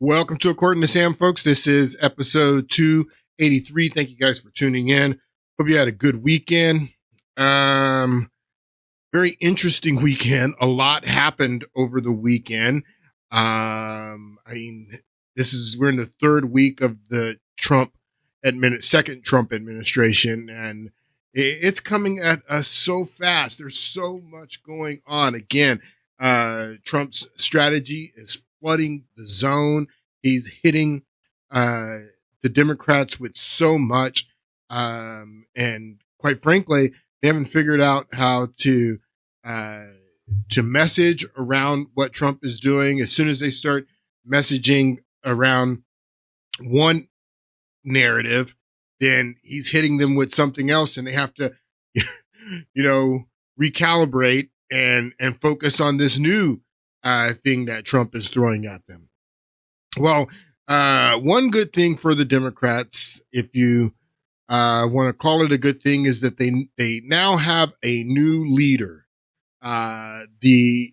Welcome to According to Sam, folks. This is episode 283. Thank you guys for tuning in. Hope you had a good weekend. Very interesting weekend. A lot happened over the weekend. We're in the third week of the second Trump administration, and it's coming at us so fast. There's so much going on. Again, Trump's strategy is flooding the zone. He's hitting the Democrats with so much, and quite frankly, they haven't figured out how to message around what Trump is doing. As soon as they start messaging around one narrative, then he's hitting them with something else, and they have to, recalibrate and focus on this new thing that Trump is throwing at them. Well, one good thing for the Democrats, if you want to call it a good thing, is that they now have a new leader. The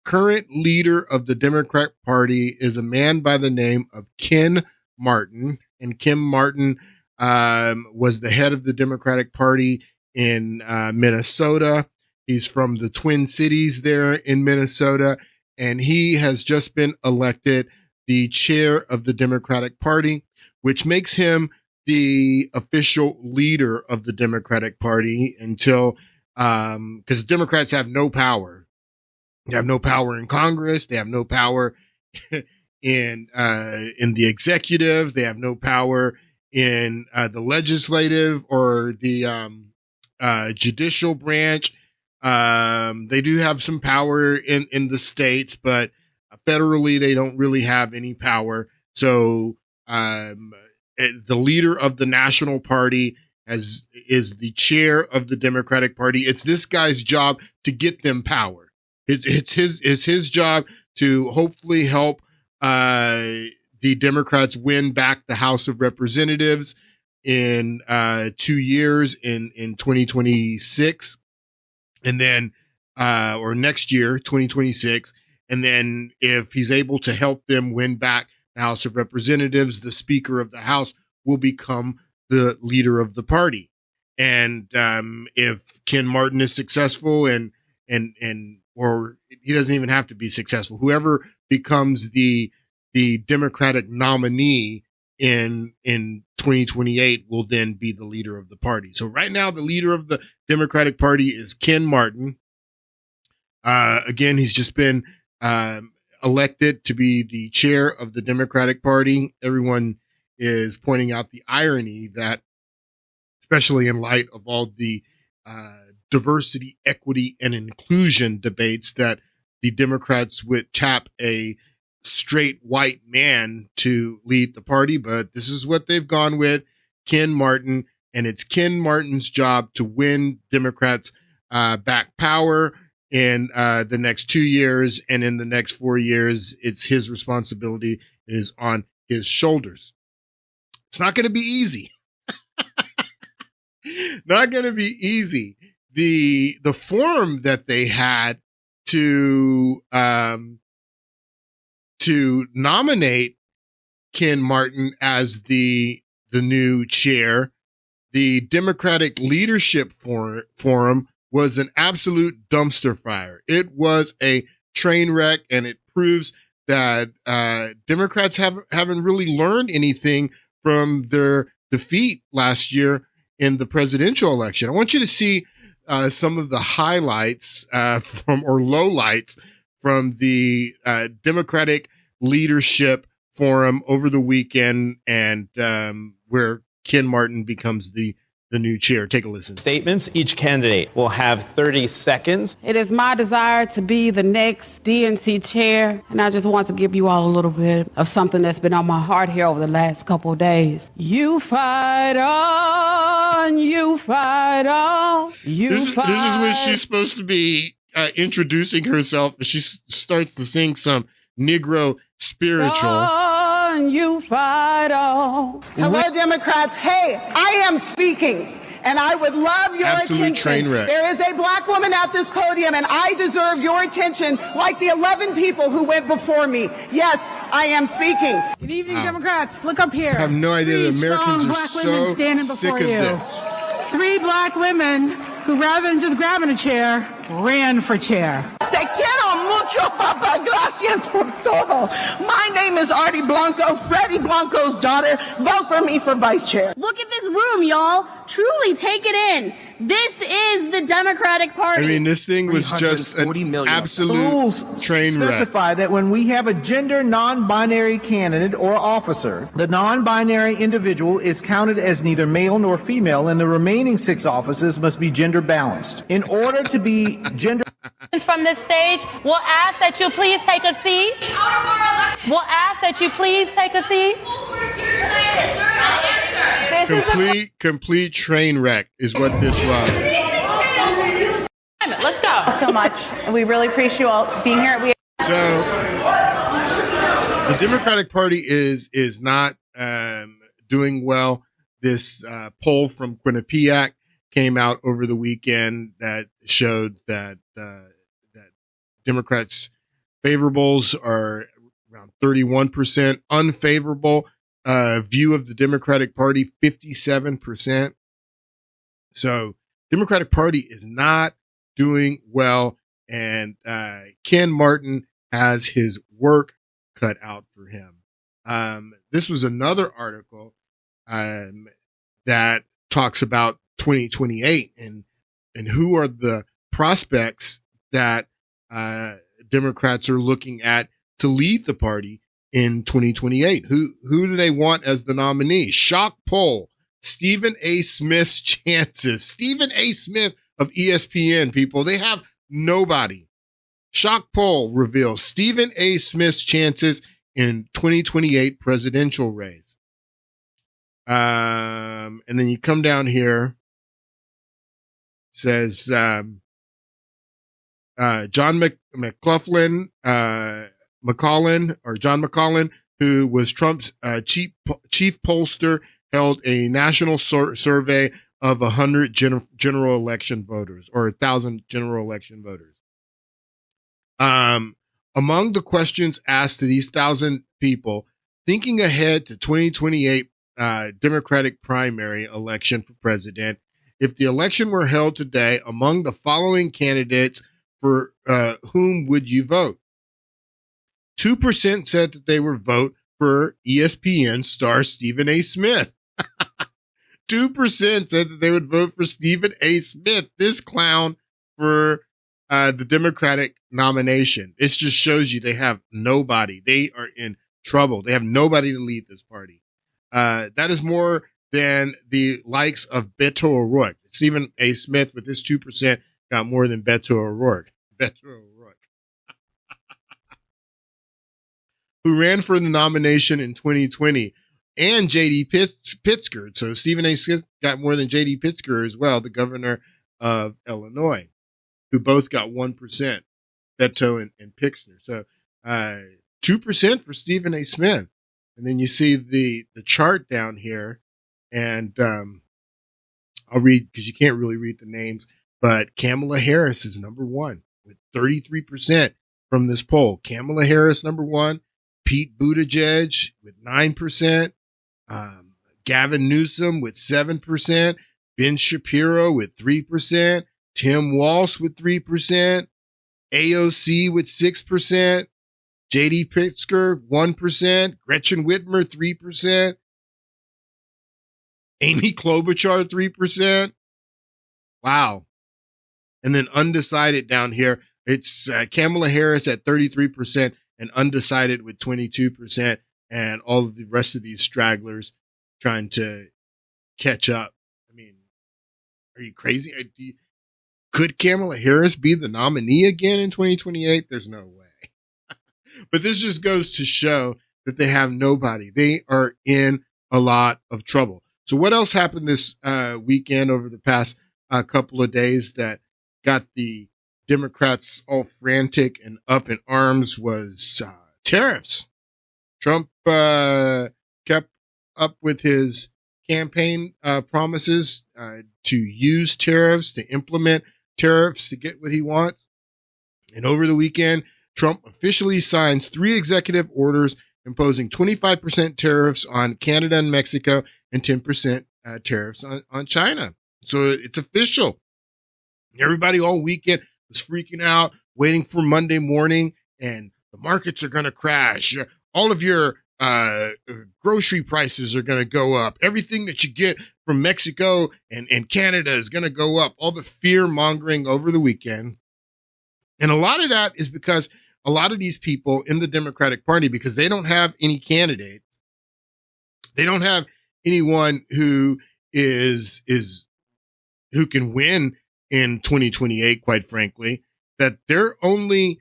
current leader of the Democrat Party is a man by the name of Ken Martin, and Ken Martin was the head of the Democratic Party in Minnesota. He's from the Twin Cities there in Minnesota, and he has just been elected the chair of the Democratic Party, which makes him the official leader of the Democratic Party until, because the Democrats have no power. They have no power in Congress. They have no power in the executive. They have no power in the legislative or the judicial branch. They do have some power in the states, but federally they don't really have any power. So the leader of the National Party is the chair of the Democratic Party. It's this guy's job to get them power. It's his job to hopefully help the Democrats win back the House of Representatives in 2 years in 2026, and then or next year, 2026. And then if he's able to help them win back the House of Representatives, the Speaker of the House will become the leader of the party. And if Ken Martin is successful or he doesn't even have to be successful, whoever becomes the Democratic nominee in 2028 will then be the leader of the party. So right now, the leader of the Democratic Party is Ken Martin. Again, he's just been elected to be the chair of the Democratic Party. Everyone is pointing out the irony that, especially in light of all the diversity, equity, and inclusion debates, that the Democrats would tap a straight white man to lead the party. But this is what they've gone with, Ken Martin, and it's Ken Martin's job to win Democrats back power in the next 2 years, and in the next 4 years, it's his responsibility. It is on his shoulders. It's not going to be easy. Not going to be easy. The forum that they had to nominate Ken Martin as the new chair, the Democratic Leadership Forum, was an absolute dumpster fire. It was a train wreck, and it proves that Democrats haven't really learned anything from their defeat last year in the presidential election. I want you to see some of the highlights or lowlights from the Democratic Leadership Forum over the weekend, and where Ken Martin becomes the new chair. Take a listen. Statements. Each candidate will have 30 seconds. It is my desire to be the next DNC chair, and I just want to give you all a little bit of something that's been on my heart here over the last couple of days. You fight on, you fight on, you fight. This is when she's supposed to be introducing herself. She starts to sing some Negro spiritual. You fight on. Hello, Democrats. Hey, I am speaking. and I would love your Absolute attention. train wreck. There is a black woman at this podium, and I deserve your attention like the 11 people who went before me. Yes, I am speaking. Good evening, Democrats. Look up here. I have no idea that Three Americans strong are black so women standing sick before of you. this. 3 black women who, rather than just grabbing a chair, ran for chair. Te quiero mucho, Papa. Gracias por todo. My name is Artie Blanco, Freddie Blanco's daughter. Vote for me for vice chair. Look at this room, y'all. Truly take it in. This is the Democratic Party. I mean, this thing was just an absolute train wreck. Specify that when we have a gender non-binary candidate or officer, the non-binary individual is counted as neither male nor female, and the remaining 6 offices must be gender balanced. In order to be gender from this stage, we'll ask that you please take a seat. We'll ask that you please take a seat. Complete train wreck is what this was. Let's go. So much. We really appreciate you all being here. So the Democratic Party is not doing well. This poll from Quinnipiac came out over the weekend that showed that that Democrats' favorables are around 31%, unfavorable view of the Democratic Party 57%. So Democratic Party is not doing well, and Ken Martin has his work cut out for him. This was another article that talks about 2028 and who are the prospects that Democrats are looking at to lead the party in 2028. Who do they want as the nominee? Shock poll: Stephen A. Smith's chances. Stephen A. Smith of ESPN, people, they have nobody. Shock poll reveals Stephen A. Smith's chances in 2028 presidential race. And then you come down here, says John McLaughlin, John McCollin, who was Trump's chief pollster, held a national survey of 100 general election voters, or 1,000 general election voters. Among the questions asked to these 1,000 people, thinking ahead to 2028 Democratic primary election for president, if the election were held today, among the following candidates, for whom would you vote? 2% said that they would vote for ESPN star Stephen A. Smith. 2% said that they would vote for Stephen A. Smith, this clown, for the Democratic nomination. It just shows you they have nobody. They are in trouble. They have nobody to lead this party. That is more than the likes of Beto O'Rourke. Stephen A. Smith, with his 2%, got more than Beto O'Rourke. Who ran for the nomination in 2020, and J.D. Pritzker. So Stephen A. Smith got more than J.D. Pritzker as well, the governor of Illinois, who both got 1%, Beto and Pritzker. So 2% for Stephen A. Smith. And then you see the chart down here, and I'll read because you can't really read the names, but Kamala Harris is number 1 with 33% from this poll. Kamala Harris, number 1. Pete Buttigieg with 9%. Gavin Newsom with 7%. Ben Shapiro with 3%. Tim Walsh with 3%. AOC with 6%. J.D. Pritzker, 1%. Gretchen Whitmer, 3%. Amy Klobuchar, 3%. Wow. And then undecided down here, it's Kamala Harris at 33% and undecided with 22%, and all of the rest of these stragglers trying to catch up. I mean, are you crazy? Could Kamala Harris be the nominee again in 2028? There's no way. But this just goes to show that they have nobody. They are in a lot of trouble. So what else happened this weekend over the past couple of days that got the Democrats all frantic and up in arms was tariffs. Trump kept up with his campaign promises to use tariffs, to implement tariffs to get what he wants. And over the weekend, Trump officially signs 3 executive orders imposing 25% tariffs on Canada and Mexico and 10% tariffs on China. So it's official. Everybody all weekend was freaking out, waiting for Monday morning, and the markets are going to crash. All of your grocery prices are going to go up. Everything that you get from Mexico and Canada is going to go up. All the fear mongering over the weekend. And a lot of that is because a lot of these people in the Democratic Party, because they don't have any candidates, they don't have anyone who who can win in 2028, quite frankly, that their only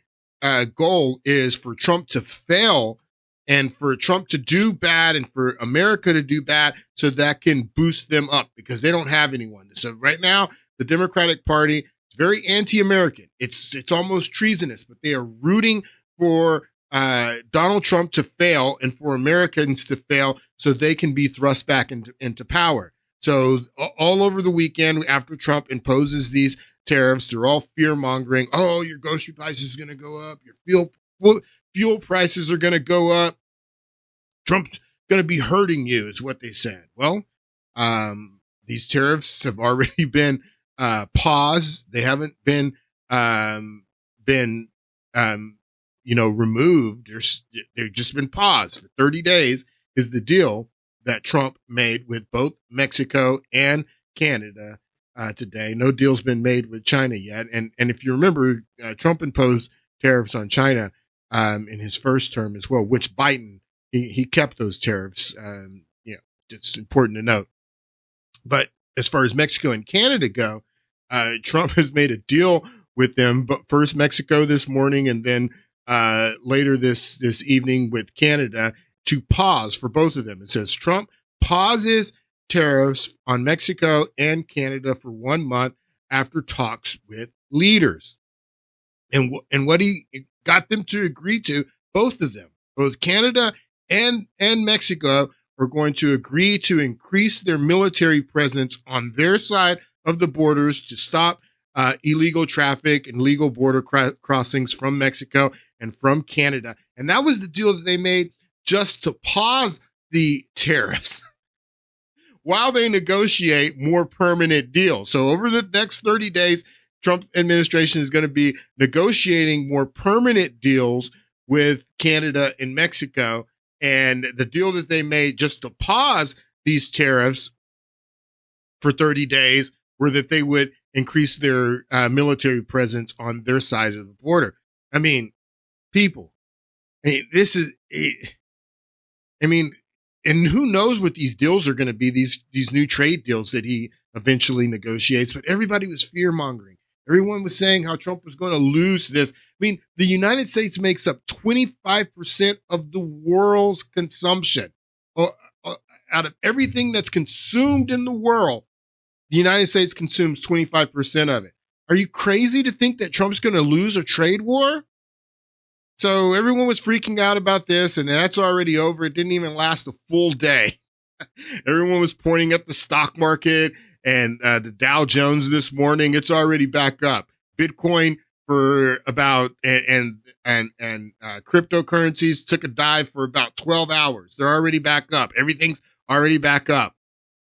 goal is for Trump to fail and for Trump to do bad and for America to do bad so that can boost them up because they don't have anyone. So right now, the Democratic Party is very anti-American. It's almost treasonous, but they are rooting for Donald Trump to fail and for Americans to fail so they can be thrust back into power. So all over the weekend, after Trump imposes these tariffs, they're all fear mongering. Oh, your grocery prices is going to go up. Your fuel prices are going to go up. Trump's going to be hurting you, is what they said. Well, these tariffs have already been paused. They haven't been removed. They've just been paused for 30 days. Is the deal that Trump made with both Mexico and Canada today. No deal's been made with China yet. And if you remember, Trump imposed tariffs on China in his first term as well, which Biden, he kept those tariffs. It's important to note. But as far as Mexico and Canada go, Trump has made a deal with them, but first Mexico this morning and then later this evening with Canada to pause for both of them. It says Trump pauses tariffs on Mexico and Canada for 1 month after talks with leaders. And what he got them to agree to, both of them, both Canada and Mexico, are going to agree to increase their military presence on their side of the borders to stop illegal traffic and legal border crossings from Mexico and from Canada. And that was the deal that they made just to pause the tariffs while they negotiate more permanent deals. So over the next 30 days, Trump administration is going to be negotiating more permanent deals with Canada and Mexico. And the deal that they made just to pause these tariffs for 30 days were that they would increase their military presence on their side of the border. I mean, people, and who knows what these deals are going to be, these new trade deals that he eventually negotiates. But everybody was fear mongering. Everyone was saying how Trump was going to lose this. I mean, the United States makes up 25% of the world's consumption. Out of everything that's consumed in the world, the United States consumes 25% of it. Are you crazy to think that Trump's going to lose a trade war? So everyone was freaking out about this, and that's already over. It didn't even last a full day. Everyone was pointing at the stock market and the Dow Jones this morning. It's already back up. Bitcoin for about and cryptocurrencies took a dive for about 12 hours. They're already back up. Everything's already back up.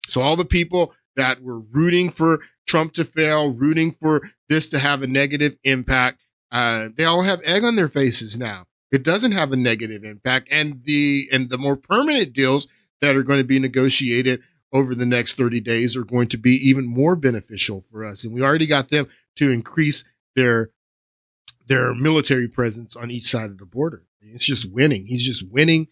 So all the people that were rooting for Trump to fail, rooting for this to have a negative impact, they all have egg on their faces now. It doesn't have a negative impact. And the more permanent deals that are going to be negotiated over the next 30 days are going to be even more beneficial for us. And we already got them to increase their military presence on each side of the border. It's just winning. He's just winning.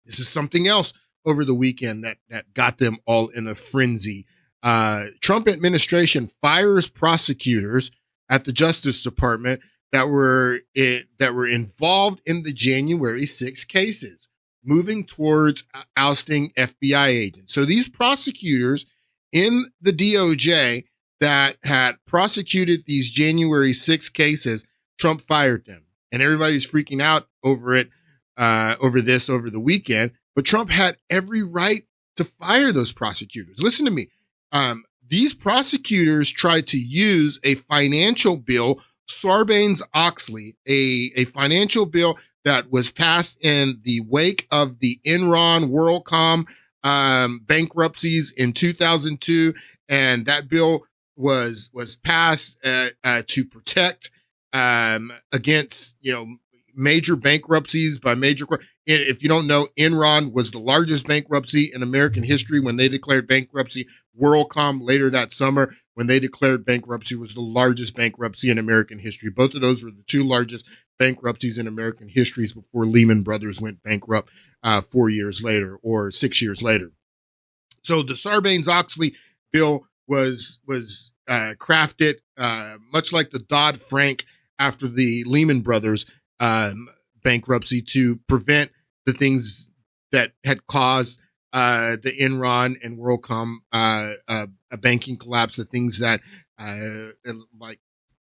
This is something else over the weekend that got them all in a frenzy. Trump administration fires prosecutors at the Justice Department that were involved in the January 6 cases, moving towards ousting FBI agents. So these prosecutors in the DOJ that had prosecuted these January 6 cases, Trump fired them. And everybody's freaking out over it, over the weekend. but Trump had every right to fire those prosecutors. Listen to me. These prosecutors tried to use a financial bill, Sarbanes-Oxley, a financial bill that was passed in the wake of the Enron, WorldCom bankruptcies in 2002, and that bill was passed to protect against major bankruptcies by major. If you don't know, Enron was the largest bankruptcy in American history when they declared bankruptcy. WorldCom later that summer, when they declared bankruptcy, was the largest bankruptcy in American history. Both of those were the two largest bankruptcies in American histories before Lehman Brothers went bankrupt 4 years later or 6 years later. So the Sarbanes-Oxley bill was crafted much like the Dodd-Frank after the Lehman Brothers bankruptcy to prevent the things that had caused the Enron and WorldCom a banking collapse, the things that like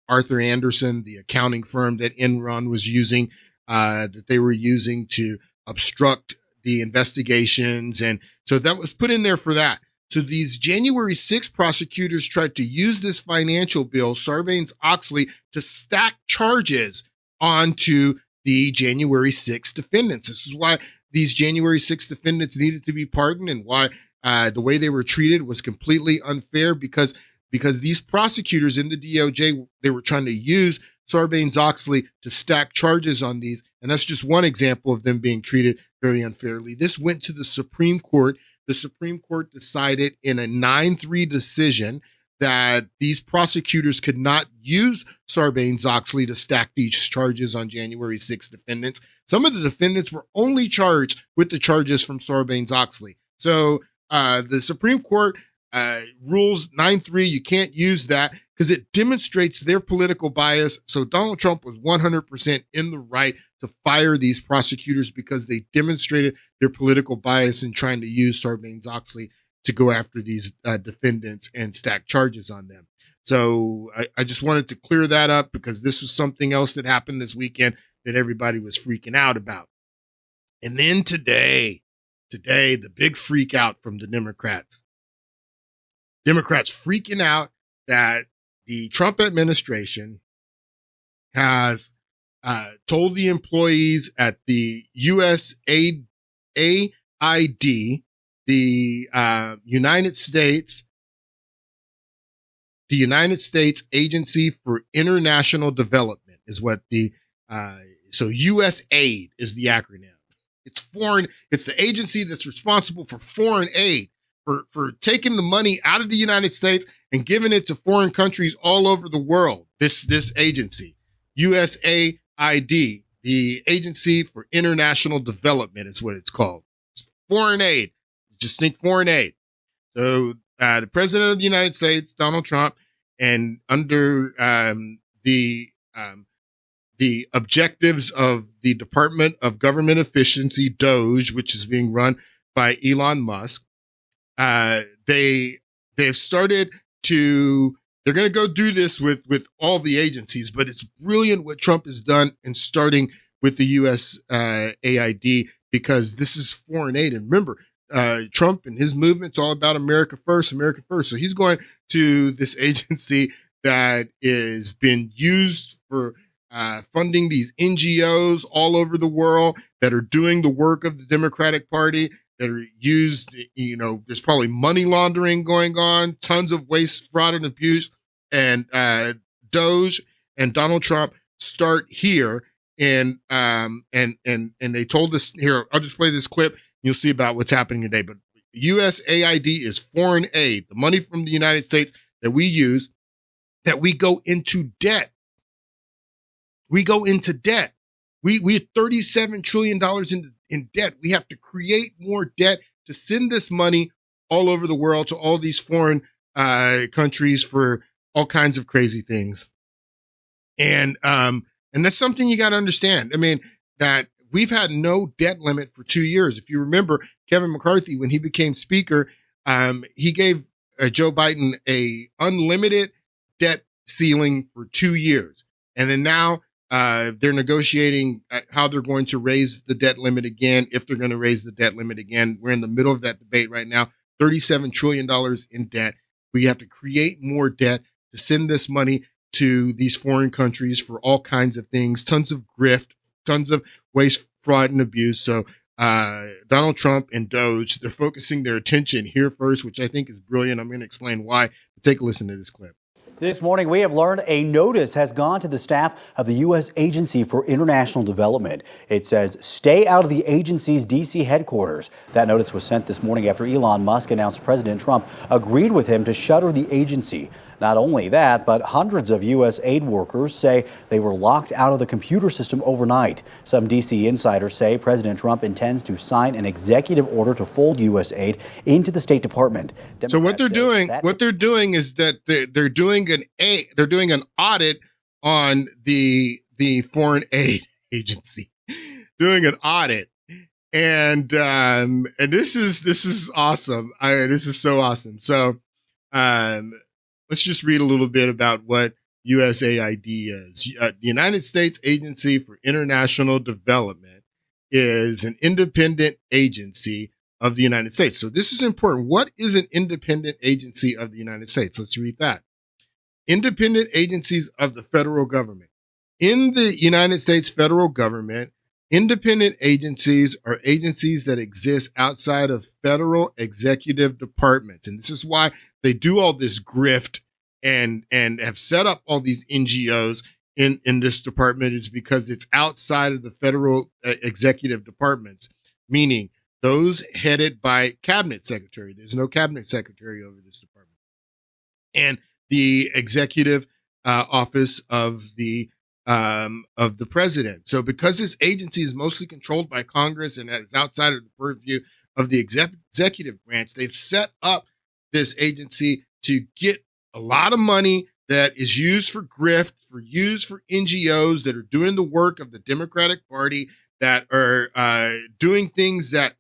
Arthur Andersen, the accounting firm that Enron was using, that they were using to obstruct the investigations. And so that was put in there for that. So these January 6 prosecutors tried to use this financial bill, Sarbanes-Oxley, to stack charges onto the January 6 defendants. This is why these January 6 defendants needed to be pardoned, and why the way they were treated was completely unfair, because these prosecutors in the DOJ, they were trying to use Sarbanes-Oxley to stack charges on these. And that's just one example of them being treated very unfairly. This went to the Supreme Court. The Supreme Court decided in a 9-3 decision that these prosecutors could not use Sarbanes-Oxley to stack these charges on January 6 defendants. Some of the defendants were only charged with the charges from Sarbanes-Oxley. So the Supreme Court rules 9-3, you can't use that because it demonstrates their political bias. So Donald Trump was 100% in the right to fire these prosecutors because they demonstrated their political bias in trying to use Sarbanes-Oxley to go after these defendants and stack charges on them. So I just wanted to clear that up because this was something else that happened this weekend that everybody was freaking out about. And then today, the big freak out from the Democrats. Democrats freaking out that the Trump administration has told the employees at the USAID, the United States Agency for International Development is what so USAID is the acronym. It's the agency that's responsible for foreign aid, for taking the money out of the United States and giving it to foreign countries all over the world. This agency, USAID, the Agency for International Development is what it's called. It's foreign aid. Just think foreign aid. So the president of the United States, Donald Trump, and under the objectives of the Department of Government Efficiency, DOGE, which is being run by Elon Musk, they've started to, they're going to go do this with all the agencies, but it's brilliant what Trump has done in starting with the USAID, because this is foreign aid. And remember, Trump and his movement's all about America first, America first. So he's going to this agency that is been used for funding these NGOs all over the world that are doing the work of the Democratic Party, that are used, there's probably money laundering going on, tons of waste, fraud, and abuse. And DOGE and Donald Trump start here. And they told us here, I'll just play this clip. You'll see about what's happening today. But USAID is foreign aid, the money from the United States that we use, that we go into debt. We go into debt. We have $37 trillion in debt. We have to create more debt to send this money all over the world to all these foreign countries for all kinds of crazy things. And that's something you got to understand. I mean, that we've had no debt limit for 2 years. If you remember, Kevin McCarthy, when he became speaker, he gave Joe Biden a unlimited debt ceiling for 2 years. And then now They're negotiating how they're going to raise the debt limit again, if they're going to raise the debt limit again. We're in the middle of that debate right now. $37 trillion in debt. We have to create more debt to send this money to these foreign countries for all kinds of things, tons of grift, tons of waste, fraud, and abuse. So Donald Trump and Doge, they're focusing their attention here first, which I think is brilliant. I'm going to explain why. Take a listen to this clip. This morning, we have learned a notice has gone to the staff of the U.S. Agency for International Development. It says, stay out of the agency's D.C. headquarters. That notice was sent this morning after Elon Musk announced President Trump agreed with him to shutter the agency. Not only that, but hundreds of U.S. aid workers say they were locked out of the computer system overnight. Some D.C. insiders say President Trump intends to sign an executive order to fold U.S. aid into the State Department. So what they're doing is that they're doing an audit on the foreign aid agency, doing an audit, and this is awesome. This is so awesome. So let's just read a little bit about what USAID is. The United States Agency for International Development is an independent agency of the United States. So this is important. What is an independent agency of the United States? Let's read that. Independent agencies of the federal government. In the United States federal government, independent agencies are agencies that exist outside of federal executive departments. And this is why they do all this grift and have set up all these NGOs in this department, is because it's outside of the federal executive departments, meaning those headed by cabinet secretary. There's no cabinet secretary over this department. And the executive office of the president. So because this agency is mostly controlled by Congress and is outside of the purview of the executive branch, they've set up this agency to get a lot of money that is used for grift, used for NGOs that are doing the work of the Democratic Party, that are doing things that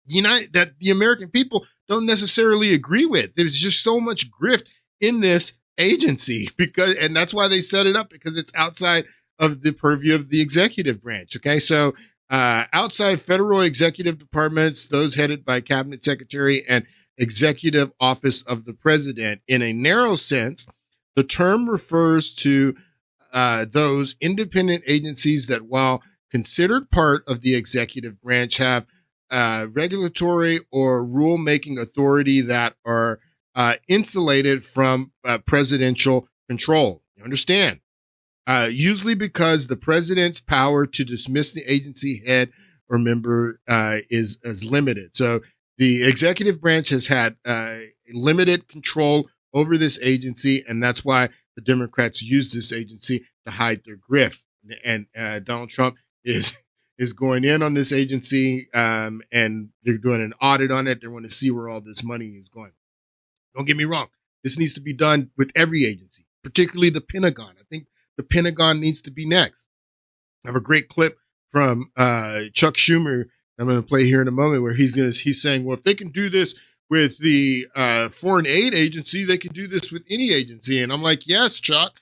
that the American people don't necessarily agree with. There's just so much grift in this agency, and that's why they set it up, because it's outside of the purview of the executive branch. Okay, so outside federal executive departments, those headed by cabinet secretary and executive office of the president. In a narrow sense, the term refers to those independent agencies that, while considered part of the executive branch, have regulatory or rule-making authority that are insulated from presidential control. You understand? Usually because the president's power to dismiss the agency head or member is limited. So the executive branch has had limited control over this agency, and that's why the Democrats use this agency to hide their grift. And Donald Trump is going in on this agency, and they're doing an audit on it. They want to see where all this money is going. Don't get me wrong. This needs to be done with every agency, particularly the Pentagon. I think the Pentagon needs to be next. I have a great clip from Chuck Schumer I'm going to play here in a moment, where he's saying, well, if they can do this with the foreign aid agency, they can do this with any agency. And I'm like, yes, Chuck,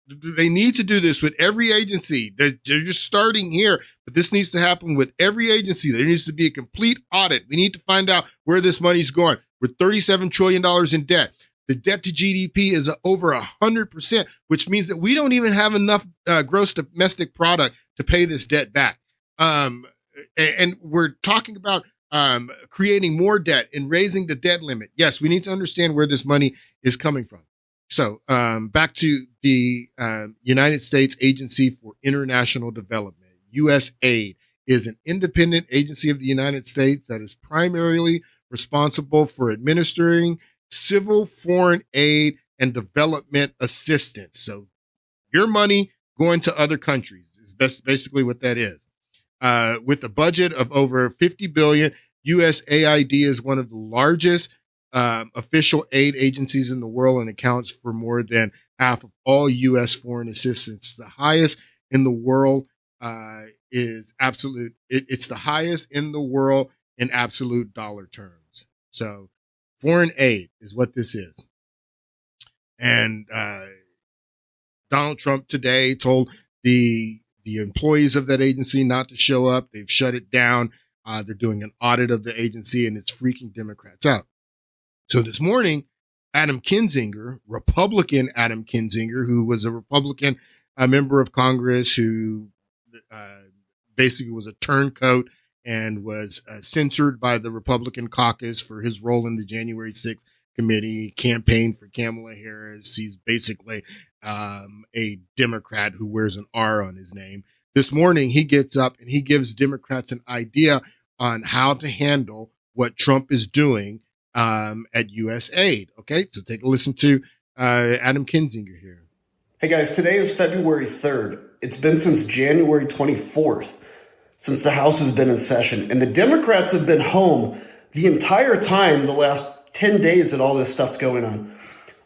they need to do this with every agency. They're just starting here, but this needs to happen with every agency. There needs to be a complete audit. We need to find out where this money's going. We're $37 trillion in debt. The debt to GDP is over 100%, which means that we don't even have enough gross domestic product to pay this debt back. And we're talking about creating more debt and raising the debt limit. Yes, we need to understand where this money is coming from. So back to the United States Agency for International Development. USAID is an independent agency of the United States that is primarily responsible for administering civil foreign aid and development assistance. So your money going to other countries is basically what that is. With a budget of over $50 billion, USAID is one of the largest official aid agencies in the world and accounts for more than half of all U.S. foreign assistance. The highest in the world is absolute. It's the highest in the world in absolute dollar terms. So foreign aid is what this is. And Donald Trump today told the employees of that agency not to show up. They've shut it down. They're doing an audit of the agency, and it's freaking Democrats out. So this morning, Adam Kinzinger, Republican Adam Kinzinger, who was a Republican member of Congress who basically was a turncoat and was censored by the Republican caucus for his role in the January 6th committee, campaigned for Kamala Harris. He's basically a Democrat who wears an R on his name. This morning, he gets up and he gives Democrats an idea on how to handle what Trump is doing at U.S. aid. Okay, so take a listen to Adam Kinzinger here. Hey guys, today is February 3rd. It's been since January 24th since the House has been in session, and the Democrats have been home the entire time, the last 10 days that all this stuff's going on.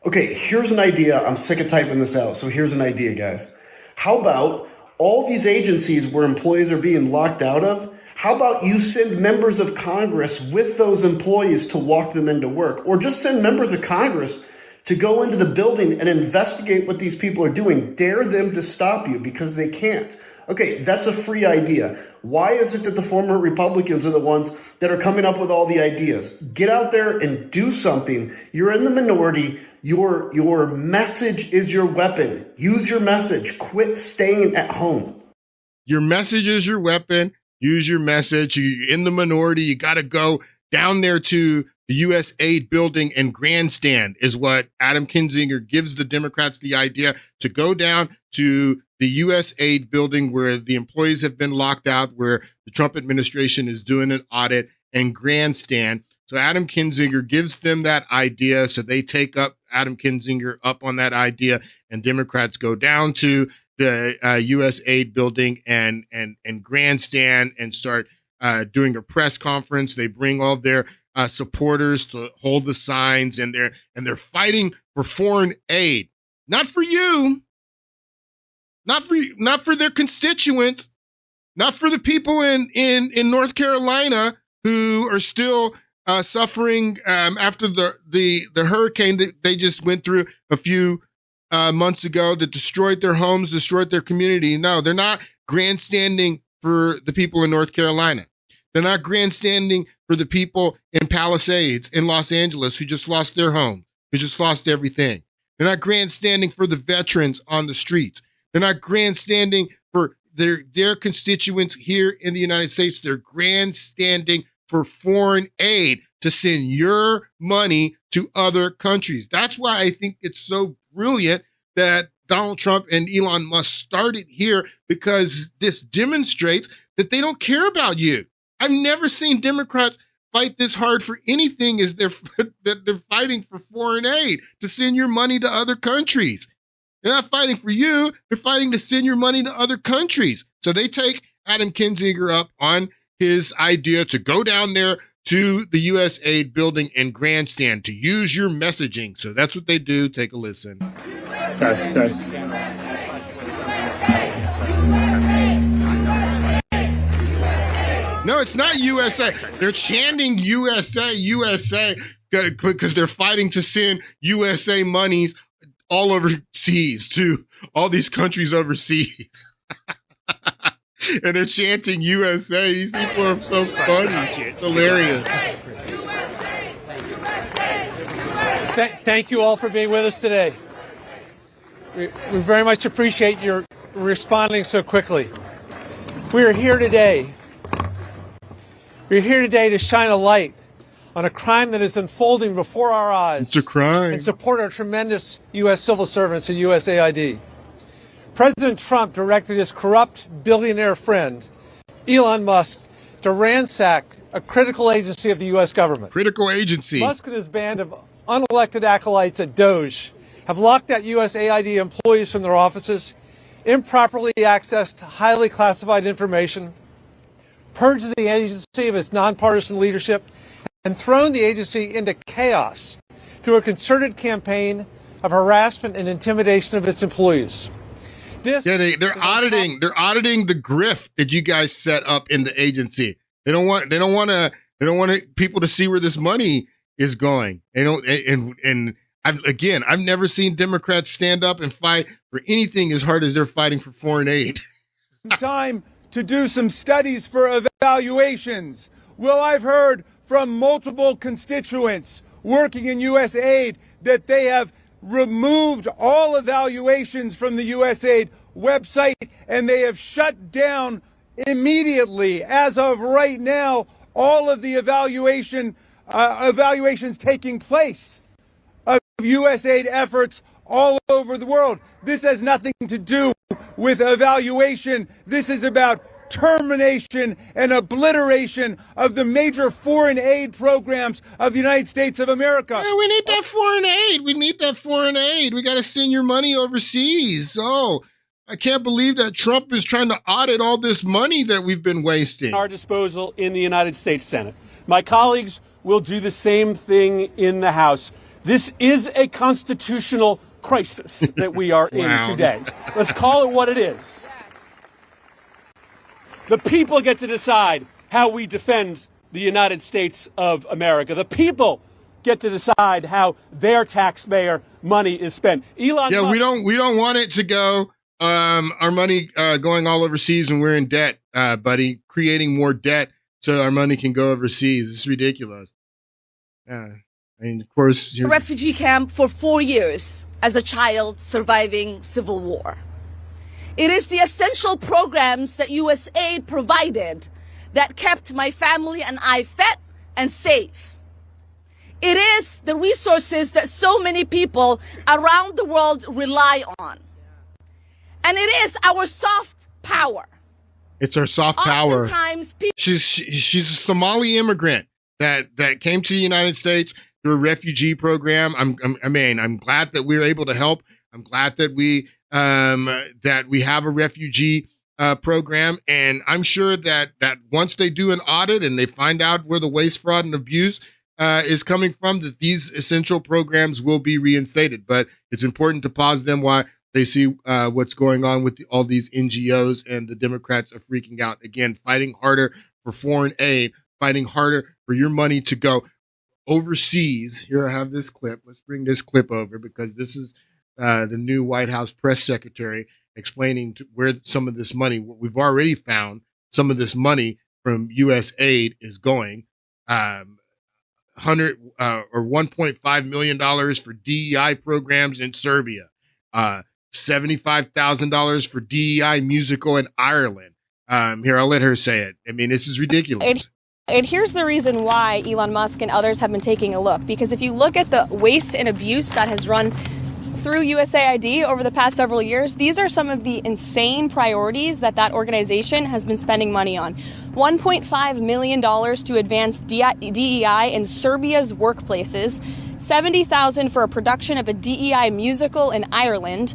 Okay, here's an idea. I'm sick of typing this out, so here's an idea, guys. How about all these agencies where employees are being locked out of? How about you send members of Congress with those employees to walk them into work, or just send members of Congress to go into the building and investigate what these people are doing. Dare them to stop you because they can't. Okay, that's a free idea. Why is it that the former Republicans are the ones that are coming up with all the ideas? Get out there and do something. You're in the minority. Your message is your weapon. Use your message. Quit staying at home. Your message is your weapon. Use your message. You're in the minority. You got to go down there to the U.S. aid building and grandstand is what Adam Kinzinger gives the Democrats the idea to go down to the U.S. aid building where the employees have been locked out, where the Trump administration is doing an audit, and grandstand. So Adam Kinzinger gives them that idea. So they take up Adam Kinzinger up on that idea, and Democrats go down to the U.S. aid building and grandstand and start doing a press conference. They bring all their supporters to hold the signs, and they're fighting for foreign aid, not for you, not for their constituents, not for the people in North Carolina who are still suffering after the hurricane that they just went through a few months ago that destroyed their homes, destroyed their community. No, they're not grandstanding for the people in North Carolina. They're not grandstanding for the people in Palisades in Los Angeles who just lost their home, who just lost everything. They're not grandstanding for the veterans on the streets. They're not grandstanding for their constituents here in the United States. They're grandstanding for foreign aid to send your money to other countries. That's why I think it's so brilliant that Donald Trump and Elon Musk started here, because this demonstrates that they don't care about you. I've never seen Democrats fight this hard for anything as they're fighting for foreign aid to send your money to other countries. They're not fighting for you. They're fighting to send your money to other countries. So they take Adam Kinzinger up on his idea to go down there to the U.S. aid building and grandstand to use your messaging. So that's what they do. Take a listen. Test. No, it's not USA. They're chanting USA, USA, because they're fighting to send USA monies all overseas to all these countries overseas. And they're chanting USA. These people are so funny. It's hilarious. Thank you all for being with us today. We very much appreciate your responding so quickly. We are here today. We're here today to shine a light on a crime that is unfolding before our eyes. It's a crime. And support our tremendous U.S. civil servants and USAID. President Trump directed his corrupt billionaire friend, Elon Musk, to ransack a critical agency of the U.S. government. Critical agency. Musk and his band of unelected acolytes at DOJ have locked out USAID employees from their offices, improperly accessed highly classified information, purged the agency of its nonpartisan leadership, and thrown the agency into chaos through a concerted campaign of harassment and intimidation of its employees. They're auditing the grift that you guys set up in the agency. They don't want people to see where this money is going. And I've never seen Democrats stand up and fight for anything as hard as they're fighting for foreign aid. Time to do some studies for evaluations. Well, I've heard from multiple constituents working in U.S. aid that they have removed all evaluations from the USAID website, and they have shut down immediately, as of right now, all of the evaluations taking place of USAID efforts all over the world. This has nothing to do with evaluation. This is about termination and obliteration of the major foreign aid programs of the United States of America. Yeah, we need that foreign aid. We need that foreign aid. We got to send your money overseas. Oh, I can't believe that Trump is trying to audit all this money that we've been wasting. Our disposal in the United States Senate. My colleagues will do the same thing in the House. This is a constitutional crisis that we are in today. Let's call it what it is. The people get to decide how we defend the United States of America. The people get to decide how their taxpayer money is spent. Elon Musk, we don't want it to go our money going all overseas when we're in debt, buddy, creating more debt so our money can go overseas. It's ridiculous. And of course, a refugee camp for 4 years as a child surviving civil war. It is the essential programs that USAID provided that kept my family and I fed and safe. It is the resources that so many people around the world rely on. And it is our soft power. It's our soft power. Oftentimes She's a Somali immigrant that came to the United States through a refugee program. I'm glad that we're able to help. I'm glad that we have a refugee program, and I'm sure that once they do an audit and they find out where the waste, fraud, and abuse is coming from, that these essential programs will be reinstated. But it's important to pause them while they see what's going on with all these NGOs, and the Democrats are freaking out again, fighting harder for foreign aid, fighting harder for your money to go overseas. Here I have this clip. Let's bring this clip over, because this is the new White House press secretary explaining where some of this money, what we've already found, some of this money from U.S. aid is going. $1.5 million for DEI programs in Serbia. $75,000 for DEI musical in Ireland. Here, I'll let her say it. I mean, this is ridiculous. And here's the reason why Elon Musk and others have been taking a look. Because if you look at the waste and abuse that has run through USAID over the past several years, these are some of the insane priorities that organization has been spending money on. $1.5 million to advance DEI in Serbia's workplaces, $70,000 for a production of a DEI musical in Ireland,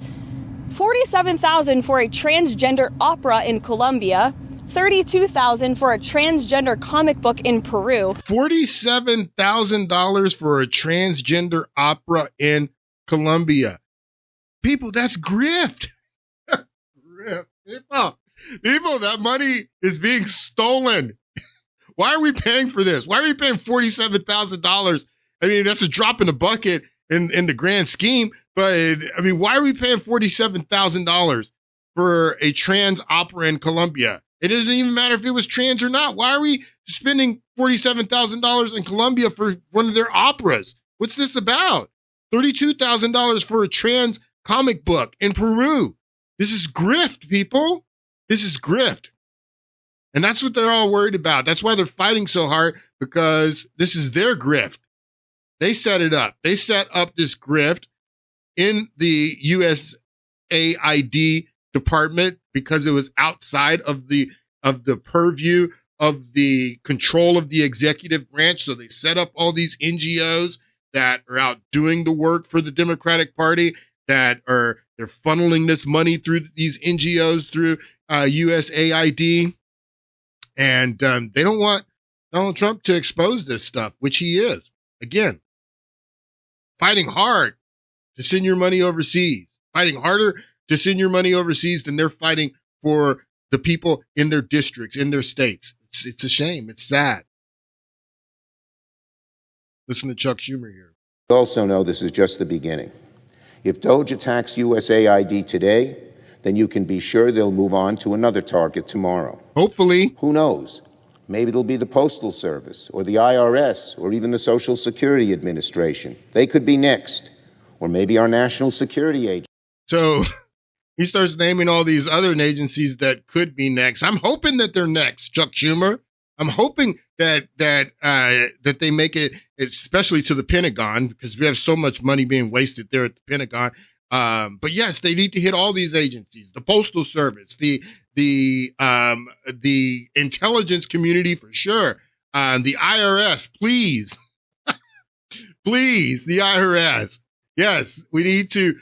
$47,000 for a transgender opera in Colombia, $32,000 for a transgender comic book in Peru. $47,000 for a transgender opera in Colombia. People, that's grift. People, that money is being stolen. Why are we paying for this? Why are we paying $47,000? I mean, that's a drop in the bucket in the grand scheme. But I mean, why are we paying $47,000 for a trans opera in Colombia? It doesn't even matter if it was trans or not. Why are we spending $47,000 in Colombia for one of their operas? What's this about? $32,000 for a trans comic book in Peru. This is grift, people. This is grift. And that's what they're all worried about. That's why they're fighting so hard, because this is their grift. They set it up. They set up this grift in the USAID department because it was outside of the purview of the control of the executive branch. So they set up all these NGOs that are out doing the work for the Democratic Party, they're funneling this money through these NGOs through USAID. And they don't want Donald Trump to expose this stuff, which he is. Again, fighting hard to send your money overseas, fighting harder to send your money overseas than they're fighting for the people in their districts, in their states. It's a shame. It's sad. Listen to Chuck Schumer here. We also know this is just the beginning. If DOJ attacks USAID today, then you can be sure they'll move on to another target tomorrow. Hopefully. Who knows? Maybe it'll be the Postal Service or the IRS or even the Social Security Administration. They could be next. Or maybe our National Security Agency. So he starts naming all these other agencies that could be next. I'm hoping that they're next, Chuck Schumer. I'm hoping that they make it, especially to the Pentagon, because we have so much money being wasted there at the Pentagon. But yes, they need to hit all these agencies: the Postal Service, the intelligence community for sure, the IRS, please, please, the IRS. Yes, we need to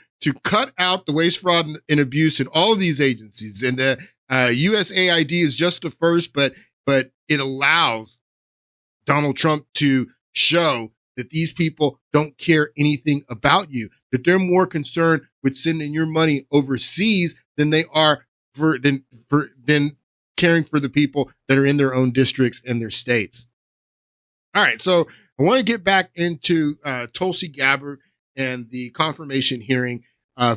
cut out the waste, fraud, and abuse in all of these agencies. And USAID is just the first, but it allows Donald Trump to show that these people don't care anything about you, that they're more concerned with sending your money overseas than they are than caring for the people that are in their own districts and their states. All right, so I want to get back into Tulsi Gabbard and the confirmation hearing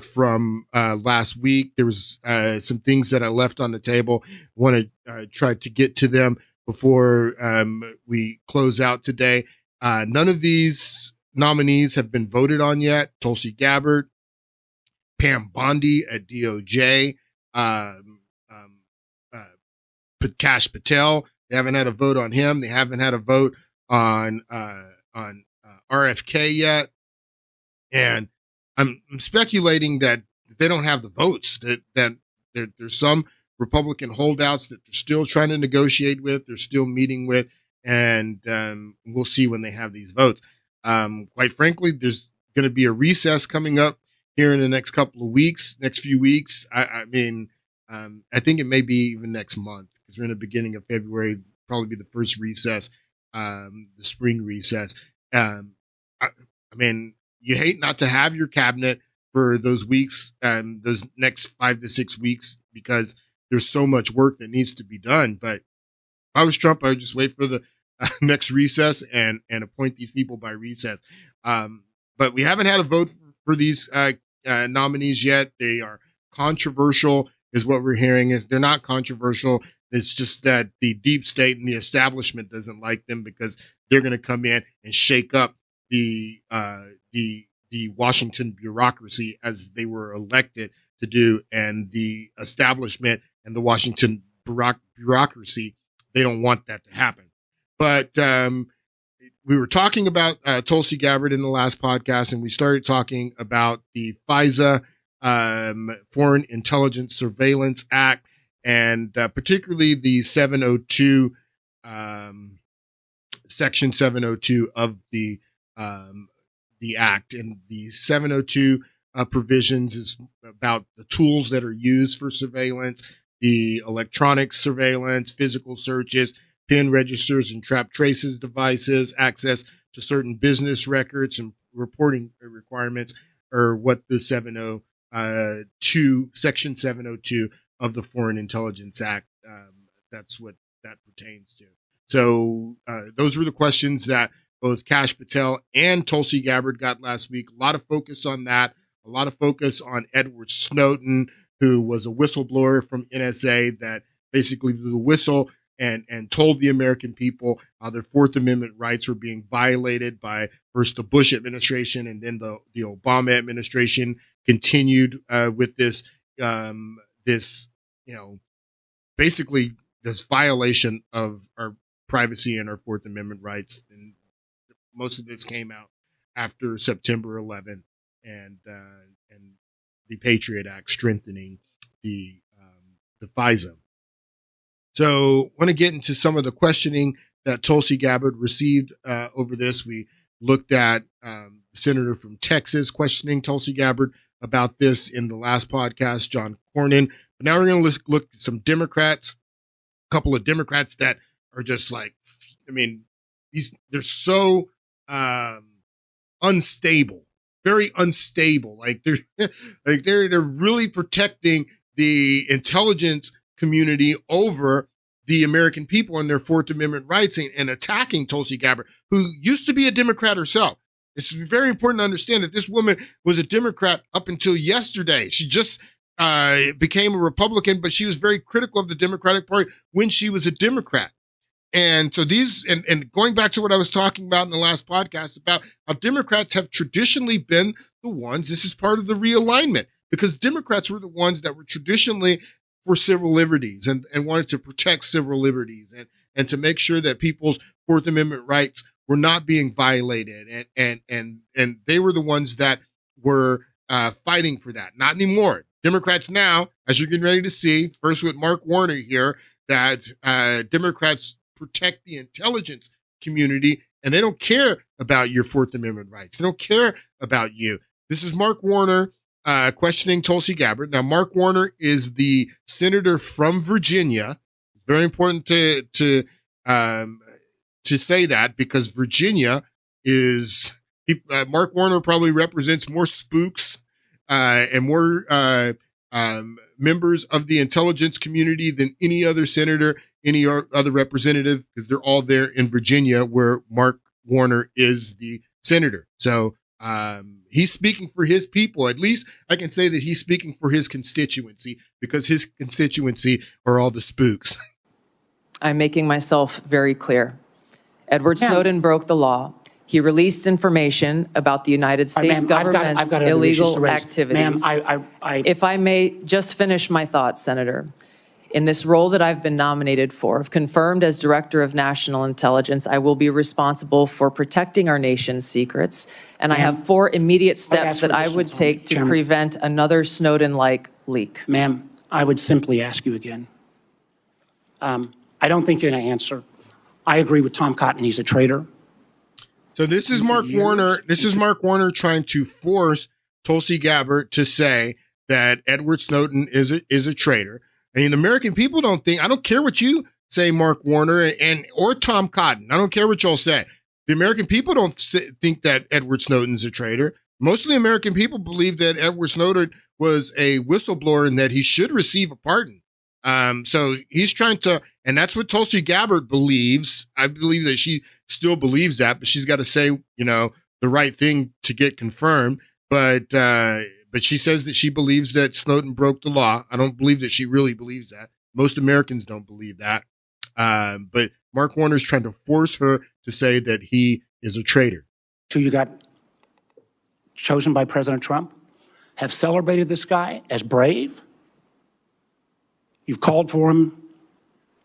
from last week. There was some things that I left on the table. I want to try to get to them before we close out today. None of these nominees have been voted on yet. Tulsi Gabbard, Pam Bondi at DOJ, Kash Patel. They haven't had a vote on him. They haven't had a vote on RFK yet. And I'm speculating that they don't have the votes, that there's some Republican holdouts that they're still trying to negotiate with, they're still meeting with, and we'll see when they have these votes. Quite frankly, there's going to be a recess coming up here in the next few weeks. I think it may be even next month, because we're in the beginning of February, probably be the first recess, the spring recess. You hate not to have your cabinet for those weeks and those next 5 to 6 weeks, because there's so much work that needs to be done. But if I was Trump, I would just wait for the next recess and appoint these people by recess. But we haven't had a vote for these nominees yet. They are controversial, is what we're hearing. Is they're not controversial. It's just that the deep state and the establishment doesn't like them, because they're going to come in and shake up the Washington bureaucracy as they were elected to do, and the establishment and the Washington bureaucracy, they don't want that to happen. But we were talking about Tulsi Gabbard in the last podcast, and we started talking about the FISA, Foreign Intelligence Surveillance Act, and particularly the 702, Section 702 of the act. And the 702 provisions is about the tools that are used for surveillance, the electronic surveillance, physical searches, PIN registers and trap traces devices, access to certain business records, and reporting requirements are what the Section 702 of the Foreign Intelligence Act, that's what that pertains to. So those were the questions that both Kash Patel and Tulsi Gabbard got last week. A lot of focus on that. A lot of focus on Edward Snowden, who was a whistleblower from NSA that basically blew the whistle and told the American people how their Fourth Amendment rights were being violated by first the Bush administration, and then the Obama administration continued with this basically this violation of our privacy and our Fourth Amendment rights. And most of this came out after September 11th and the Patriot Act strengthening the FISA. So I want to get into some of the questioning that Tulsi Gabbard received over this. We looked at the senator from Texas questioning Tulsi Gabbard about this in the last podcast, John Cornyn. But now we're going to look at some Democrats, a couple of Democrats that are just like, they're so unstable, very unstable. They're really protecting the intelligence community over the American people and their Fourth Amendment rights, and attacking Tulsi Gabbard, who used to be a Democrat herself. It's very important to understand that this woman was a Democrat up until yesterday. She just became a Republican, but she was very critical of the Democratic Party when she was a Democrat. And so these, and going back to what I was talking about in the last podcast about how Democrats have traditionally been the ones, this is part of the realignment, because Democrats were the ones that were traditionally for civil liberties and wanted to protect civil liberties and to make sure that people's Fourth Amendment rights were not being violated. And they were the ones that were fighting for that. Not anymore. Democrats now, as you're getting ready to see, first with Mark Warner here, that Democrats protect the intelligence community, and they don't care about your Fourth Amendment rights. They don't care about you. This is Mark Warner questioning Tulsi Gabbard. Now, Mark Warner is the senator from Virginia. Very important to say that, because Virginia is Mark Warner probably represents more spooks and more members of the intelligence community than any other senator, any other representative, because they're all there in Virginia where Mark Warner is the senator. So he's speaking for his people. At least I can say that he's speaking for his constituency, because his constituency are all the spooks. I'm making myself very clear. Edward Snowden broke the law. He released information about the United States government's illegal activities. Ma'am, if I may just finish my thoughts, Senator. In this role that I've been nominated for, if confirmed as Director of National Intelligence, I will be responsible for protecting our nation's secrets, and I have 4 immediate steps that I would take to prevent another Snowden-like leak. Ma'am, I would simply ask you again. I don't think you're going to answer. I agree with Tom Cotton. He's a traitor. So this is Mark Warner. This is Mark Warner trying to force Tulsi Gabbard to say that Edward Snowden is a traitor. I mean, the American people don't think. I don't care what you say, Mark Warner or Tom Cotton. I don't care what y'all say. The American people don't think that Edward Snowden's a traitor. Most of the American people believe that Edward Snowden was a whistleblower and that he should receive a pardon. So he's trying to, and that's what Tulsi Gabbard believes. I believe that she still believes that, but she's got to say, the right thing to get confirmed. But she says that she believes that Snowden broke the law. I don't believe that she really believes that. Most Americans don't believe that. But Mark Warner's trying to force her to say that he is a traitor. So you got chosen by President Trump, have celebrated this guy as brave. You've called for him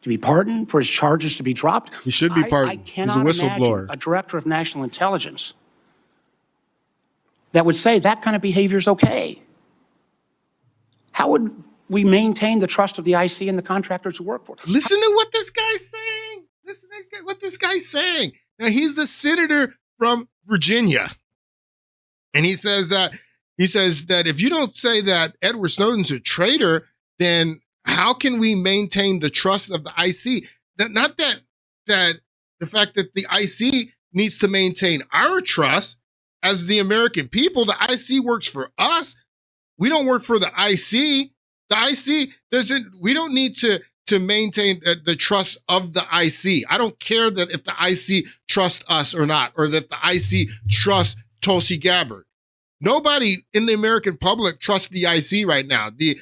to be pardoned, for his charges to be dropped. He should be pardoned. He's a whistleblower. A director of national intelligence that would say that kind of behavior is okay. How would we maintain the trust of the IC and the contractors who work for it? Listen to what this guy's saying. Listen to what this guy's saying. Now, he's the senator from Virginia. And he says that if you don't say that Edward Snowden's a traitor, then how can we maintain the trust of the IC? Not that the fact that the IC needs to maintain our trust as the American people. The IC works for us. We don't work for the IC. The IC we don't need to maintain the trust of the IC. I don't care that if the IC trusts us or not, or that the IC trusts Tulsi Gabbard. Nobody in the American public trusts the IC right now. The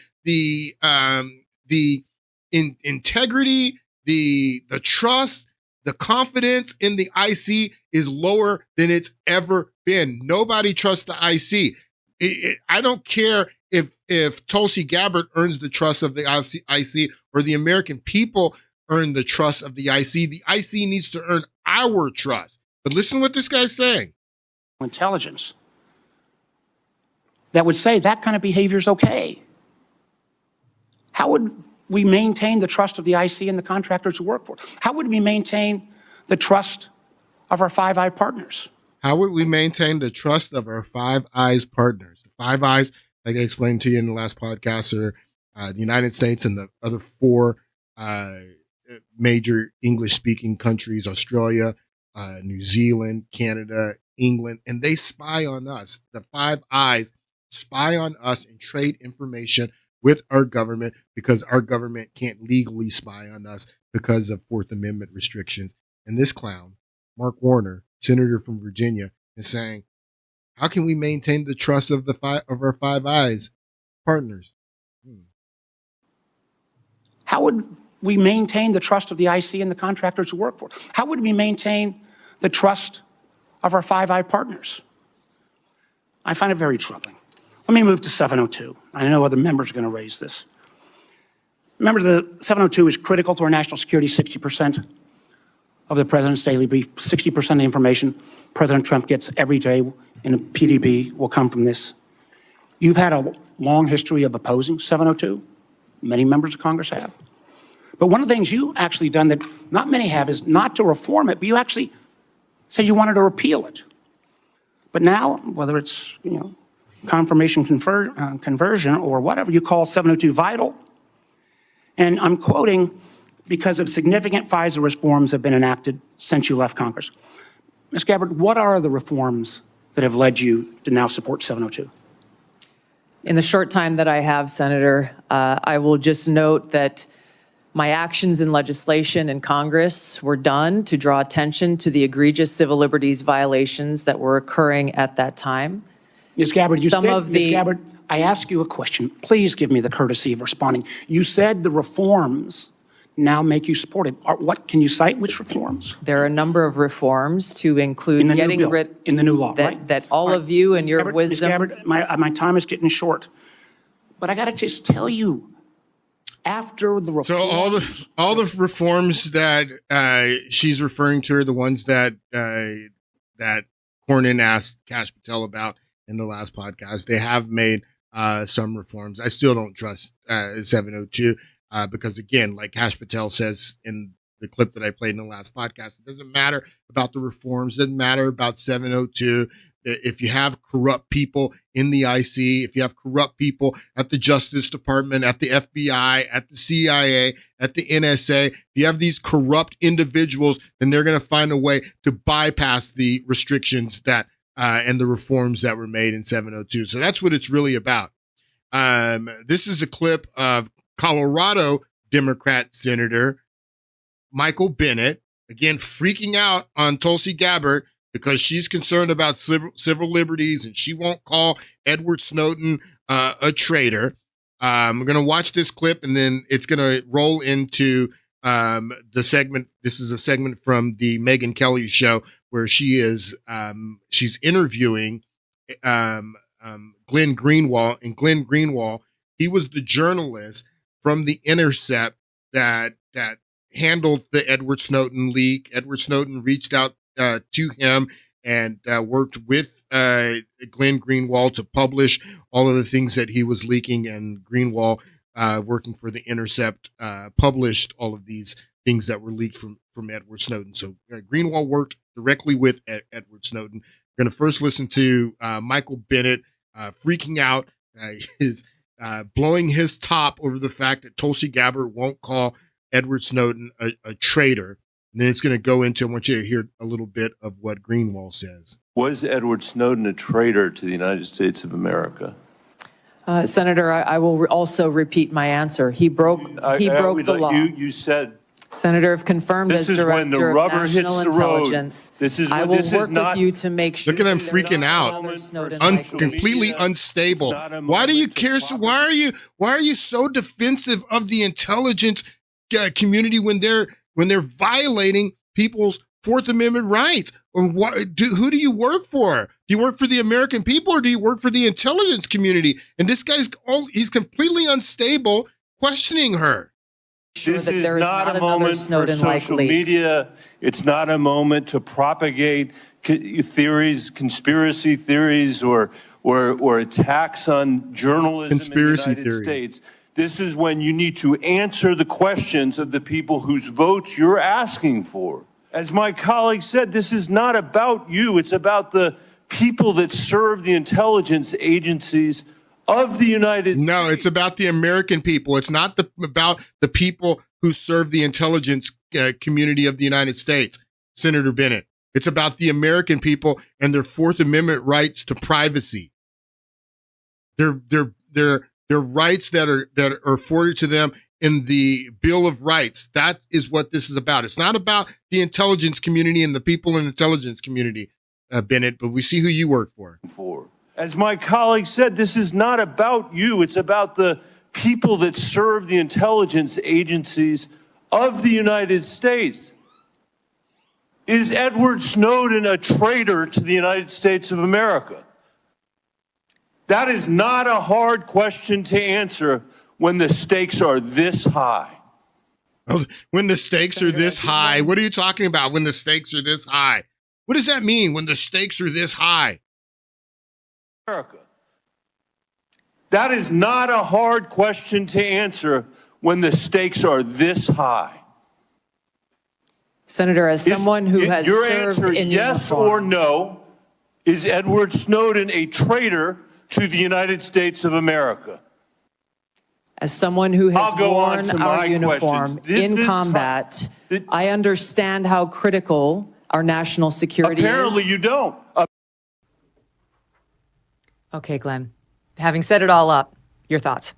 integrity, the trust, the confidence in the IC is lower than it's ever been. Nobody trusts the IC. I don't care if Tulsi Gabbard earns the trust of the IC or the American people earn the trust of the IC. The IC needs to earn our trust. But listen to what this guy's saying. Intelligence that would say that kind of behavior is okay. How would we maintain the trust of the IC and the contractors who work for it? How would we maintain the trust of our Five Eyes partners? How would we maintain the trust of our Five Eyes partners? The Five Eyes, like I explained to you in the last podcast, are the United States and the other 4 major English-speaking countries, Australia, New Zealand, Canada, England, and they spy on us. The Five Eyes spy on us and trade information with our government, because our government can't legally spy on us because of Fourth Amendment restrictions. And this clown, Mark Warner, senator from Virginia, is saying How can we maintain the trust of our Five Eyes partners? How would we maintain the trust of the IC and the contractors who work for it? How would we maintain the trust of our Five Eye partners? I find it very troubling. Let me move to 702. I know other members are going to raise this. Remember, the 702 is critical to our national security. 60% of the president's daily brief, 60% of the information President Trump gets every day in a PDB will come from this. You've had a long history of opposing 702. Many members of Congress have. But one of the things you actually done that not many have is not to reform it, but you actually said you wanted to repeal it. But now, whether it's, confirmation conversion or whatever, you call 702 vital. And I'm quoting, because of significant FISA reforms have been enacted since you left Congress. Ms. Gabbard, what are the reforms that have led you to now support 702? In the short time that I have, Senator, I will just note that my actions in legislation in Congress were done to draw attention to the egregious civil liberties violations that were occurring at that time. Ms. Gabbard, Ms. Gabbard, I ask you a question. Please give me the courtesy of responding. You said the reforms now make you support it. What can you cite? Which reforms? There are a number of reforms to include getting rid in the new law, that, right? That all of you and your Ms. wisdom. Gabbard, my time is getting short, but I got to just tell you, after the reforms, so all the reforms that she's referring to are the ones that that Cornyn asked Kash Patel about in the last podcast. They have made some reforms. I still don't trust 702 because, again, like Kash Patel says in the clip that I played in the last podcast, it doesn't matter about the reforms. It doesn't matter about 702. If you have corrupt people in the IC, if you have corrupt people at the Justice Department, at the FBI, at the CIA, at the NSA, if you have these corrupt individuals, then they're going to find a way to bypass the restrictions that and the reforms that were made in 702. So that's what it's really about. This is a clip of Colorado Democrat Senator Michael Bennet, again, freaking out on Tulsi Gabbard because she's concerned about civil liberties and she won't call Edward Snowden a traitor. We're going to watch this clip and then it's going to roll into the segment. This is a segment from the Megyn Kelly show where she is she's interviewing Glenn Greenwald. And Glenn Greenwald, he was the journalist from The Intercept that handled the Edward Snowden leak. Edward Snowden reached out to him and worked with Glenn Greenwald to publish all of the things that he was leaking. And Greenwald, working for The Intercept, published all of these things that were leaked from Edward Snowden. So Greenwald worked directly with Edward Snowden. We're going to first listen to Michael Bennet freaking out, blowing his top over the fact that Tulsi Gabbard won't call Edward Snowden a traitor. And then it's going to go into, I want you to hear a little bit of what Greenwald says. Was Edward Snowden a traitor to the United States of America? Senator, I will also repeat my answer. He broke the law. You said, Senator, if confirmed as Director of National Intelligence, I will work with you to make sure. Look at him freaking out, completely unstable. Why do you care? So why are you so defensive of the intelligence community when they're violating people's Fourth Amendment rights? Or who do you work for? Do you work for the American people or do you work for the intelligence community? And this guy's he's completely unstable, questioning her. This is not a moment for social media. It's not a moment to propagate theories, conspiracy theories, or attacks on journalism in the United States. This is when you need to answer the questions of the people whose votes you're asking for. As my colleague said, this is not about you. It's about the people that serve the intelligence agencies of the United States. No, it's about the American people. It's not about the people who serve the intelligence community of the United States, Senator Bennet. It's about the American people and their Fourth Amendment rights to privacy. Their rights that are afforded to them in the Bill of Rights. That is what this is about. It's not about the intelligence community and the people in the intelligence community. Bennett, but we see who you work for. As my colleague said, this is not about you. It's about the people that serve the intelligence agencies of the United States. Is Edward Snowden a traitor to the United States of America? That is not a hard question to answer when the stakes are this high. When the stakes are this high? What are you talking about when the stakes are this high? What does that mean when the stakes are this high? America. That is not a hard question to answer when the stakes are this high. Senator, as someone who has your served answer, in yes uniform, or no, is Edward Snowden a traitor to the United States of America? As someone who has I'll go on worn to our my uniform questions. in combat, I understand how critical our national security Apparently is. you don't. Okay, Glenn. Having set it all up, your thoughts?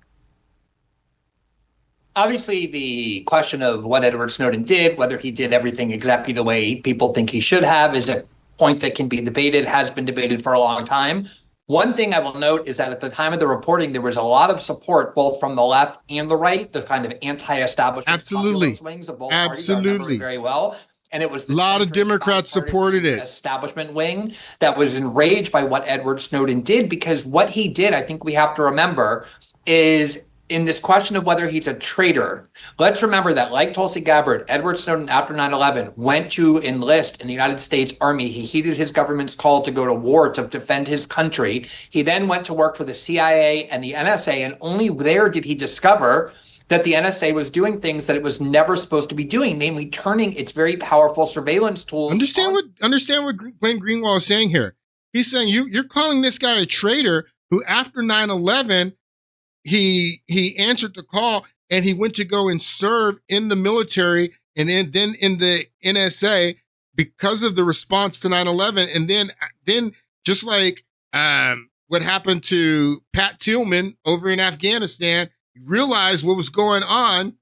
Obviously, the question of what Edward Snowden did, whether he did everything exactly the way people think he should have, is a point that can be debated, has been debated for a long time. One thing I will note is that at the time of the reporting, there was a lot of support both from the left and the right, the kind of anti-establishment popular swings of both parties. I remember it very well. And it was a lot of Democrats supported it. Establishment wing that was enraged by what Edward Snowden did, because what he did, I think we have to remember, is in this question of whether he's a traitor. Let's remember that, like Tulsi Gabbard, Edward Snowden after 9/11 went to enlist in the United States Army. He heeded his government's call to go to war to defend his country. He then went to work for the CIA and the NSA, and only there did he discover that the NSA was doing things that it was never supposed to be doing, namely turning its very powerful surveillance tools. Understand what Glenn Greenwald is saying here. He's saying you're calling this guy a traitor who, after 9/11, he answered the call and he went to go and serve in the military and then in the NSA because of the response to 9/11. And then just like what happened to Pat Tillman over in Afghanistan, realized what was going on,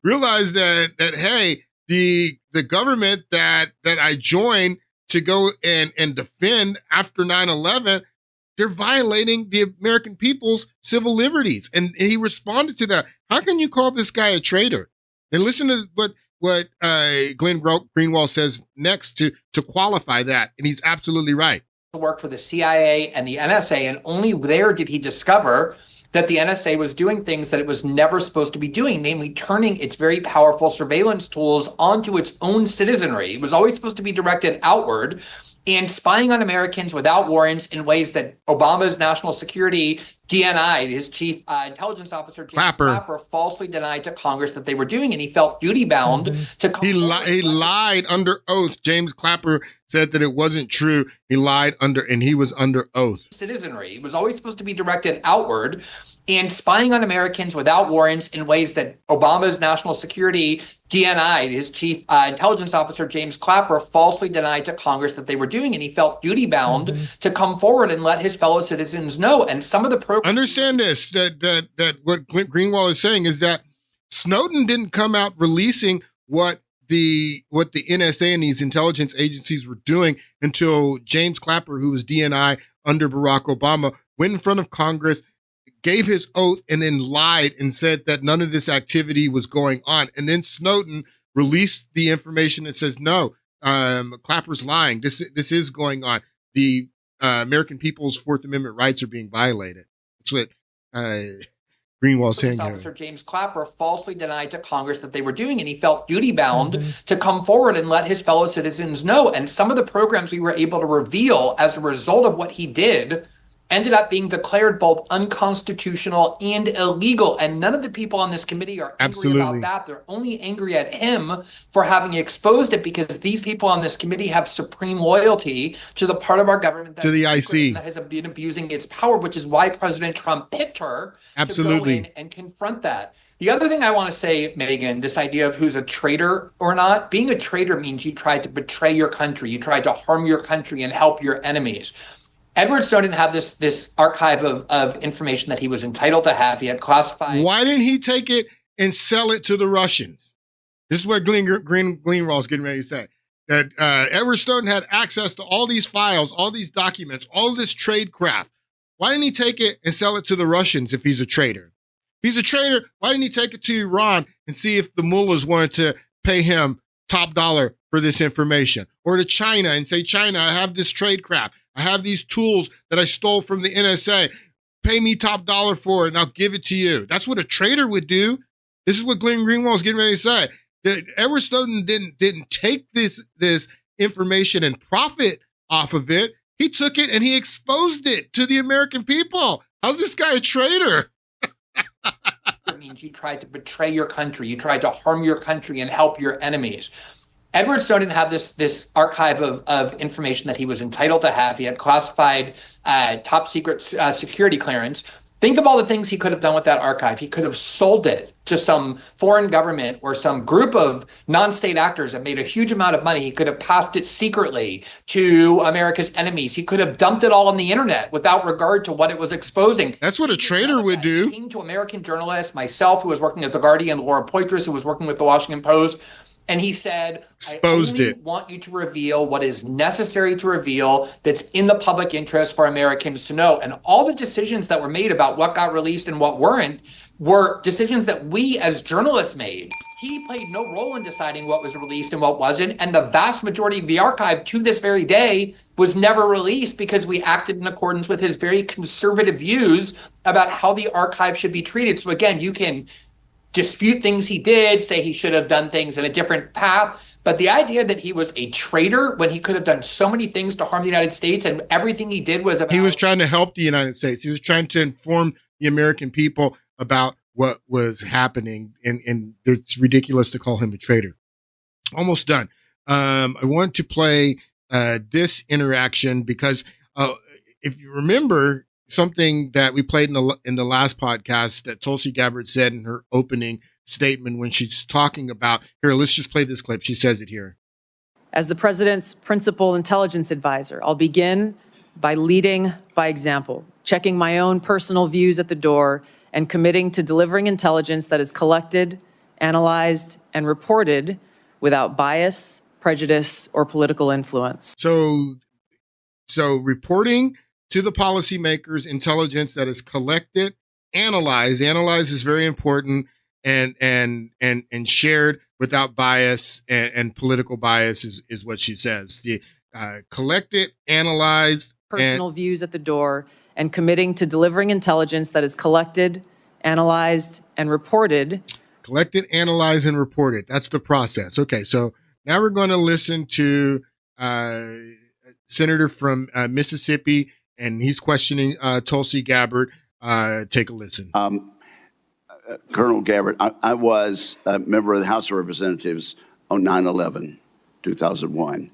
realized that hey, the government that I joined to go and defend after 9/11, they're violating the American people's civil liberties. And he responded to that. How can you call this guy a traitor? And listen to what Glenn Greenwald says next to qualify that. And he's absolutely right. To work for the CIA and the NSA, and only there did he discover that the NSA was doing things that it was never supposed to be doing, namely turning its very powerful surveillance tools onto its own citizenry. It was always supposed to be directed outward and spying on Americans without warrants in ways that Obama's national security DNI, his chief intelligence officer, James Clapper, falsely denied to Congress that they were doing, and he felt duty-bound to come forward. He lied under oath. James Clapper said that it wasn't true. He lied and he was under oath. Citizenry. It was always supposed to be directed outward and spying on Americans without warrants in ways that Obama's national security DNI, his chief intelligence officer, James Clapper, falsely denied to Congress that they were doing, and he felt duty-bound to come forward and let his fellow citizens know. And some of the programs... Understand this, that what Clint Greenwald is saying is that Snowden didn't come out releasing what the NSA and these intelligence agencies were doing until James Clapper, who was DNI under Barack Obama, went in front of Congress, gave his oath, and then lied and said that none of this activity was going on. And then Snowden released the information that says, no, Clapper's lying. This is going on. The American people's Fourth Amendment rights are being violated. That's what Greenwald's saying here. Officer James Clapper falsely denied to Congress that they were doing, and he felt duty-bound to come forward and let his fellow citizens know. And some of the programs we were able to reveal as a result of what he did ended up being declared both unconstitutional and illegal. And none of the people on this committee are angry about that. They're only angry at him for having exposed it, because these people on this committee have supreme loyalty to the part of our government to the IC that has been abusing its power, which is why President Trump picked her to go in and confront that. The other thing I want to say, Megan, this idea of who's a traitor or not, being a traitor means you tried to betray your country, you tried to harm your country and help your enemies. Edward Snowden had this archive of information that he was entitled to have. He had classified. Why didn't he take it and sell it to the Russians? This is what Greenwald's getting ready to say. that Edward Snowden had access to all these files, all these documents, all this trade craft. Why didn't he take it and sell it to the Russians if he's a traitor? If he's a traitor, why didn't he take it to Iran and see if the mullahs wanted to pay him top dollar for this information? Or to China and say, China, I have this trade craft. I have these tools that I stole from the NSA. Pay me top dollar for it and I'll give it to you. That's what a traitor would do. This is what Glenn Greenwald is getting ready to say. That Edward Snowden didn't take this information and profit off of it. He took it and he exposed it to the American people. How's this guy a traitor? It means you tried to betray your country. You tried to harm your country and help your enemies. Edward Snowden had this archive of information that he was entitled to have. He had classified top secret security clearance. Think of all the things he could have done with that archive. He could have sold it to some foreign government or some group of non-state actors that made a huge amount of money. He could have passed it secretly to America's enemies. He could have dumped it all on the internet without regard to what it was exposing. That's what a traitor would do. He came to American journalists, myself, who was working at The Guardian, Laura Poitras, who was working with The Washington Post, and he said, exposed I only it. want you to reveal what is necessary to reveal that's in the public interest for Americans to know. And all the decisions that were made about what got released and what weren't were decisions that we as journalists made. He played no role in deciding what was released and what wasn't. And the vast majority of the archive to this very day was never released because we acted in accordance with his very conservative views about how the archive should be treated. So again, you can dispute things he did, say he should have done things in a different path. But the idea that he was a traitor when he could have done so many things to harm the United States and everything he did was about... He was trying to help the United States. He was trying to inform the American people about what was happening. And it's ridiculous to call him a traitor. Almost done. I want to play this interaction because if you remember something that we played in the last podcast that Tulsi Gabbard said in her opening statement when she's talking about, here, let's just play this clip. She says it here. As the president's principal intelligence advisor, I'll begin by leading by example, checking my own personal views at the door and committing to delivering intelligence that is collected, analyzed, and reported without bias, prejudice, or political influence. So reporting to the policymakers intelligence that is collected, analyzed is very important, and shared without bias and political bias is what she says. The collected, analyzed, personal views at the door and committing to delivering intelligence that is collected, analyzed, and reported. Collected, analyzed, and reported. That's the process. Okay, so now we're going to listen to Senator from Mississippi, and he's questioning Tulsi Gabbard. Take a listen. Colonel Gabbard, I was a member of the House of Representatives on 9/11, 2001.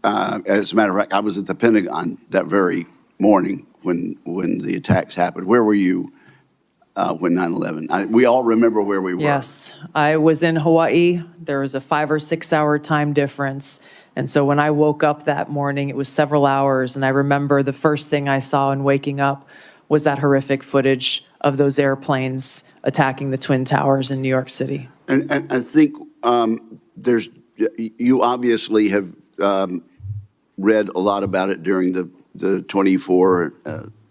As a matter of fact, I was at the Pentagon that very morning when the attacks happened. Where were you when 9/11? We all remember where we were. Yes, I was in Hawaii. There was a 5 or 6 hour time difference. And so when I woke up that morning, it was several hours. And I remember the first thing I saw in waking up was that horrific footage of those airplanes attacking the Twin Towers in New York City. And I think you obviously have read a lot about it during the 24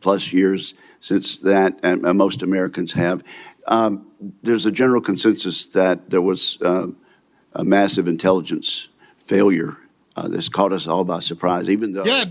plus years since that, and most Americans have. There's a general consensus that there was a massive intelligence failure that's caught us all by surprise, even though... Yeah,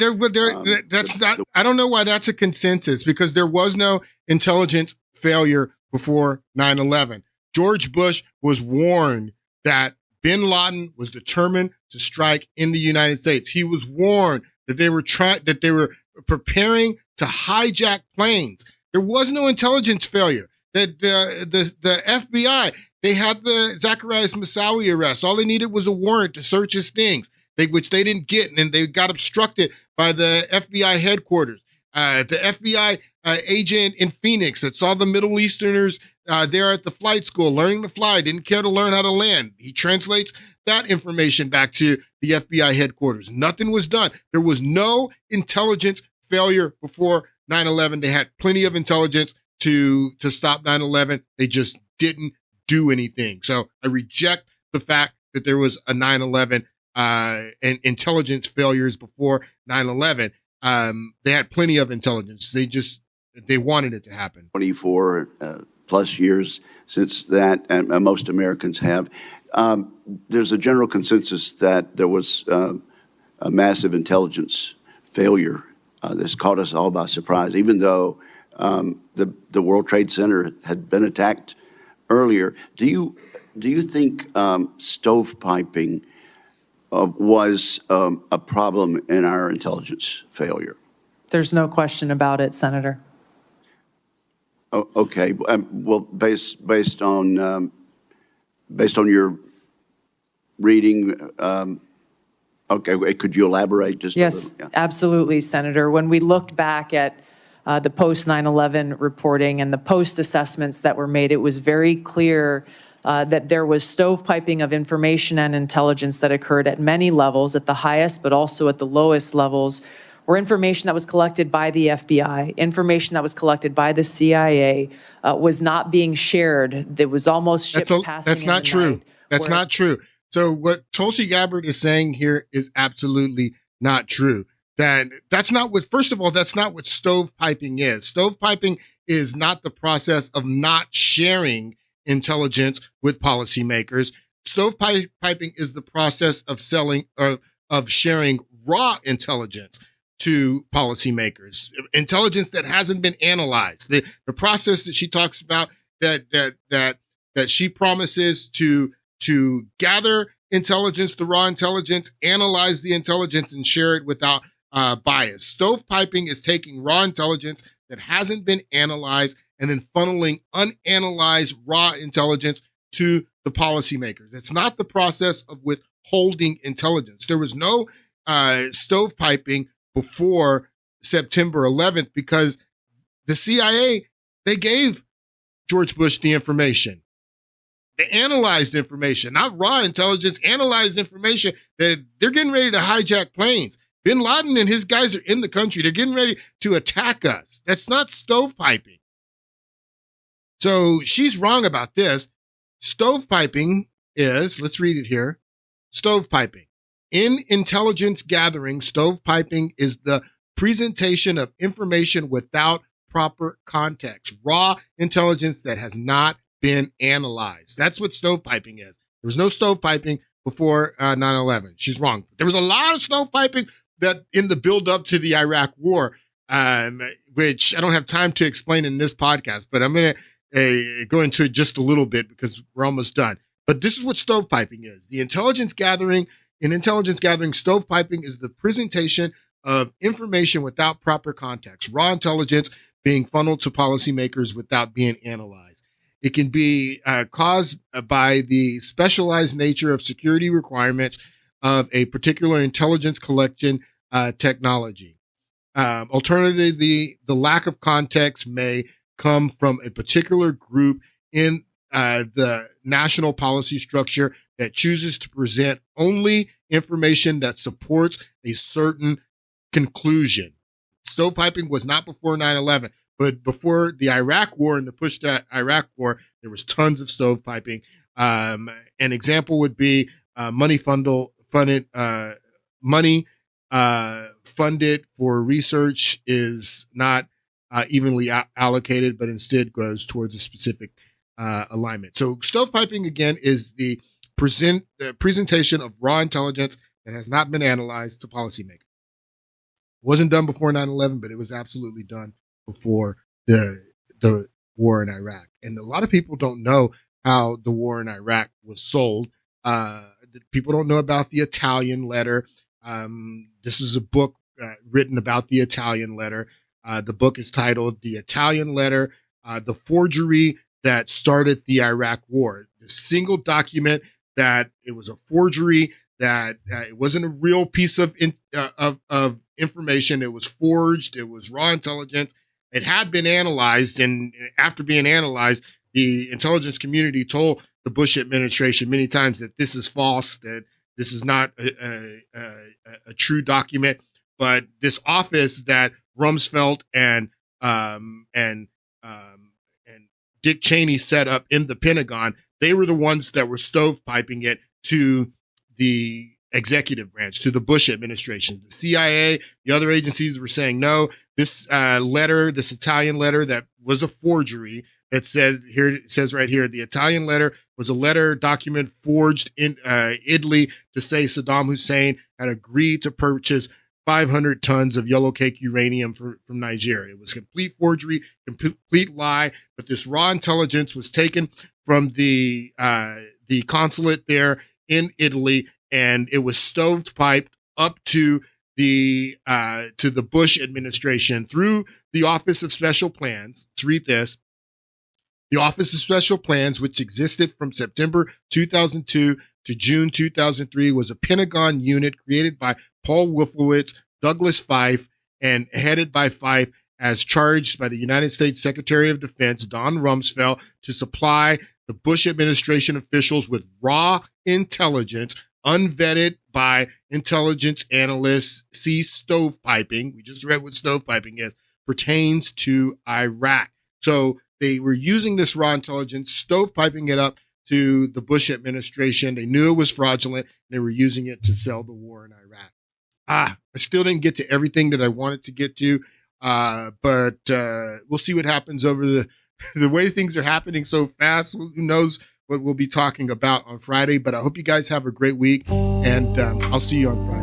I don't know why that's a consensus, because there was no intelligence failure before 9/11. George Bush was warned that bin Laden was determined to strike in the United States. He was warned that they were preparing to hijack planes. There was no intelligence failure. That the FBI, they had the Zacarias Moussaoui arrest. All they needed was a warrant to search his things, which they didn't get, and they got obstructed by the FBI headquarters. The FBI agent in Phoenix that saw the Middle Easterners there at the flight school learning to fly, didn't care to learn how to land. He translates that information back to the FBI headquarters. Nothing was done. There was no intelligence failure before 9/11. They had plenty of intelligence to stop 9/11. They just didn't do anything. So I reject the fact that there was a 9/11 and intelligence failures before 9/11. They had plenty of intelligence. They wanted it to happen. 24 plus years since that, and most Americans have. There's a general consensus that there was a massive intelligence failure that's caught us all by surprise, even though the World Trade Center had been attacked earlier. Do you think stovepiping was a problem in our intelligence failure? There's no question about it, Senator. Oh, okay. Well, based on your reading, okay. Could you elaborate just Yes, a little? Yeah. absolutely, Senator. When we looked back at the post 9/11 reporting and the post assessments that were made, it was very clear that there was stovepiping of information and intelligence that occurred at many levels, at the highest, but also at the lowest levels, where information that was collected by the FBI, information that was collected by the CIA, was not being shared. There was almost ships passing. That's not true. That's not true. So what Tulsi Gabbard is saying here is absolutely not true. That's not what, first of all, that's not what stovepiping is. Stovepiping is not the process of not sharing intelligence with policymakers. Stovepiping is the process of sharing raw intelligence to policymakers, intelligence that hasn't been analyzed. The process that she talks about that she promises to gather intelligence, the raw intelligence, analyze the intelligence, and share it without bias. Stovepiping is taking raw intelligence that hasn't been analyzed and then funneling unanalyzed raw intelligence to the policymakers. It's not the process of withholding intelligence. There was no stovepiping before September 11th because the CIA, they gave George Bush the information. They analyzed information, not raw intelligence, analyzed information that they're getting ready to hijack planes. Bin Laden and his guys are in the country. They're getting ready to attack us. That's not stovepiping. So she's wrong about this. Stovepiping is, let's read it here. Stovepiping. In intelligence gathering, stovepiping is the presentation of information without proper context. Raw intelligence that has not been analyzed. That's what stovepiping is. There was no stovepiping before 9/11. She's wrong. There was a lot of stovepiping that in the build up to the Iraq War, which I don't have time to explain in this podcast, but I'm going to go into it just a little bit because we're almost done. But this is what stovepiping is. In intelligence gathering, stovepiping is the presentation of information without proper context, raw intelligence being funneled to policymakers without being analyzed. It can be caused by the specialized nature of security requirements of a particular intelligence collection technology. Alternatively, the lack of context may come from a particular group in the national policy structure that chooses to present only information that supports a certain conclusion. Stovepiping was not before 9/11, but before the Iraq War and the push to Iraq War, there was tons of stovepiping. An example would be money funded for research is not evenly allocated, but instead goes towards a specific alignment. So stovepiping, again, is the presentation of raw intelligence that has not been analyzed to policymakers. It wasn't done before 9/11, but it was absolutely done before the war in Iraq. And a lot of people don't know how the war in Iraq was sold. People don't know about the Italian letter. This is a book written about the Italian letter. The book is titled The Italian Letter, The Forgery That Started the Iraq War. The single document that it was a forgery, that it wasn't a real piece of information. It was forged. It was raw intelligence. It had been analyzed. And after being analyzed, the intelligence community told the Bush administration many times that this is false, that this is not a true document. But this office that Rumsfeld and Dick Cheney set up in the Pentagon, they were the ones that were stovepiping it to the executive branch, to the Bush administration. The CIA, the other agencies were saying, no, this letter, this Italian letter that was a forgery, that said here, it says right here, the Italian letter was a letter document forged in Italy to say Saddam Hussein had agreed to purchase 500 tons of yellow cake uranium from Nigeria. It was complete forgery, complete lie, but this raw intelligence was taken from the consulate there in Italy, and it was stovepiped up to the Bush administration through the Office of Special Plans. Let's read this. The Office of Special Plans, which existed from September 2002 to June 2003, was a Pentagon unit created by Paul Wolfowitz, Douglas Feith, and headed by Feith as charged by the United States Secretary of Defense, Don Rumsfeld, to supply the Bush administration officials with raw intelligence unvetted by intelligence analysts. See stovepiping. We just read what stovepiping is, pertains to Iraq. So they were using this raw intelligence, stovepiping it up to the Bush administration. They knew it was fraudulent. They were using it to sell the war in Iraq. I still didn't get to everything that I wanted to get to, but we'll see what happens over the way things are happening so fast. Who knows what we'll be talking about on Friday, but I hope you guys have a great week, and I'll see you on Friday.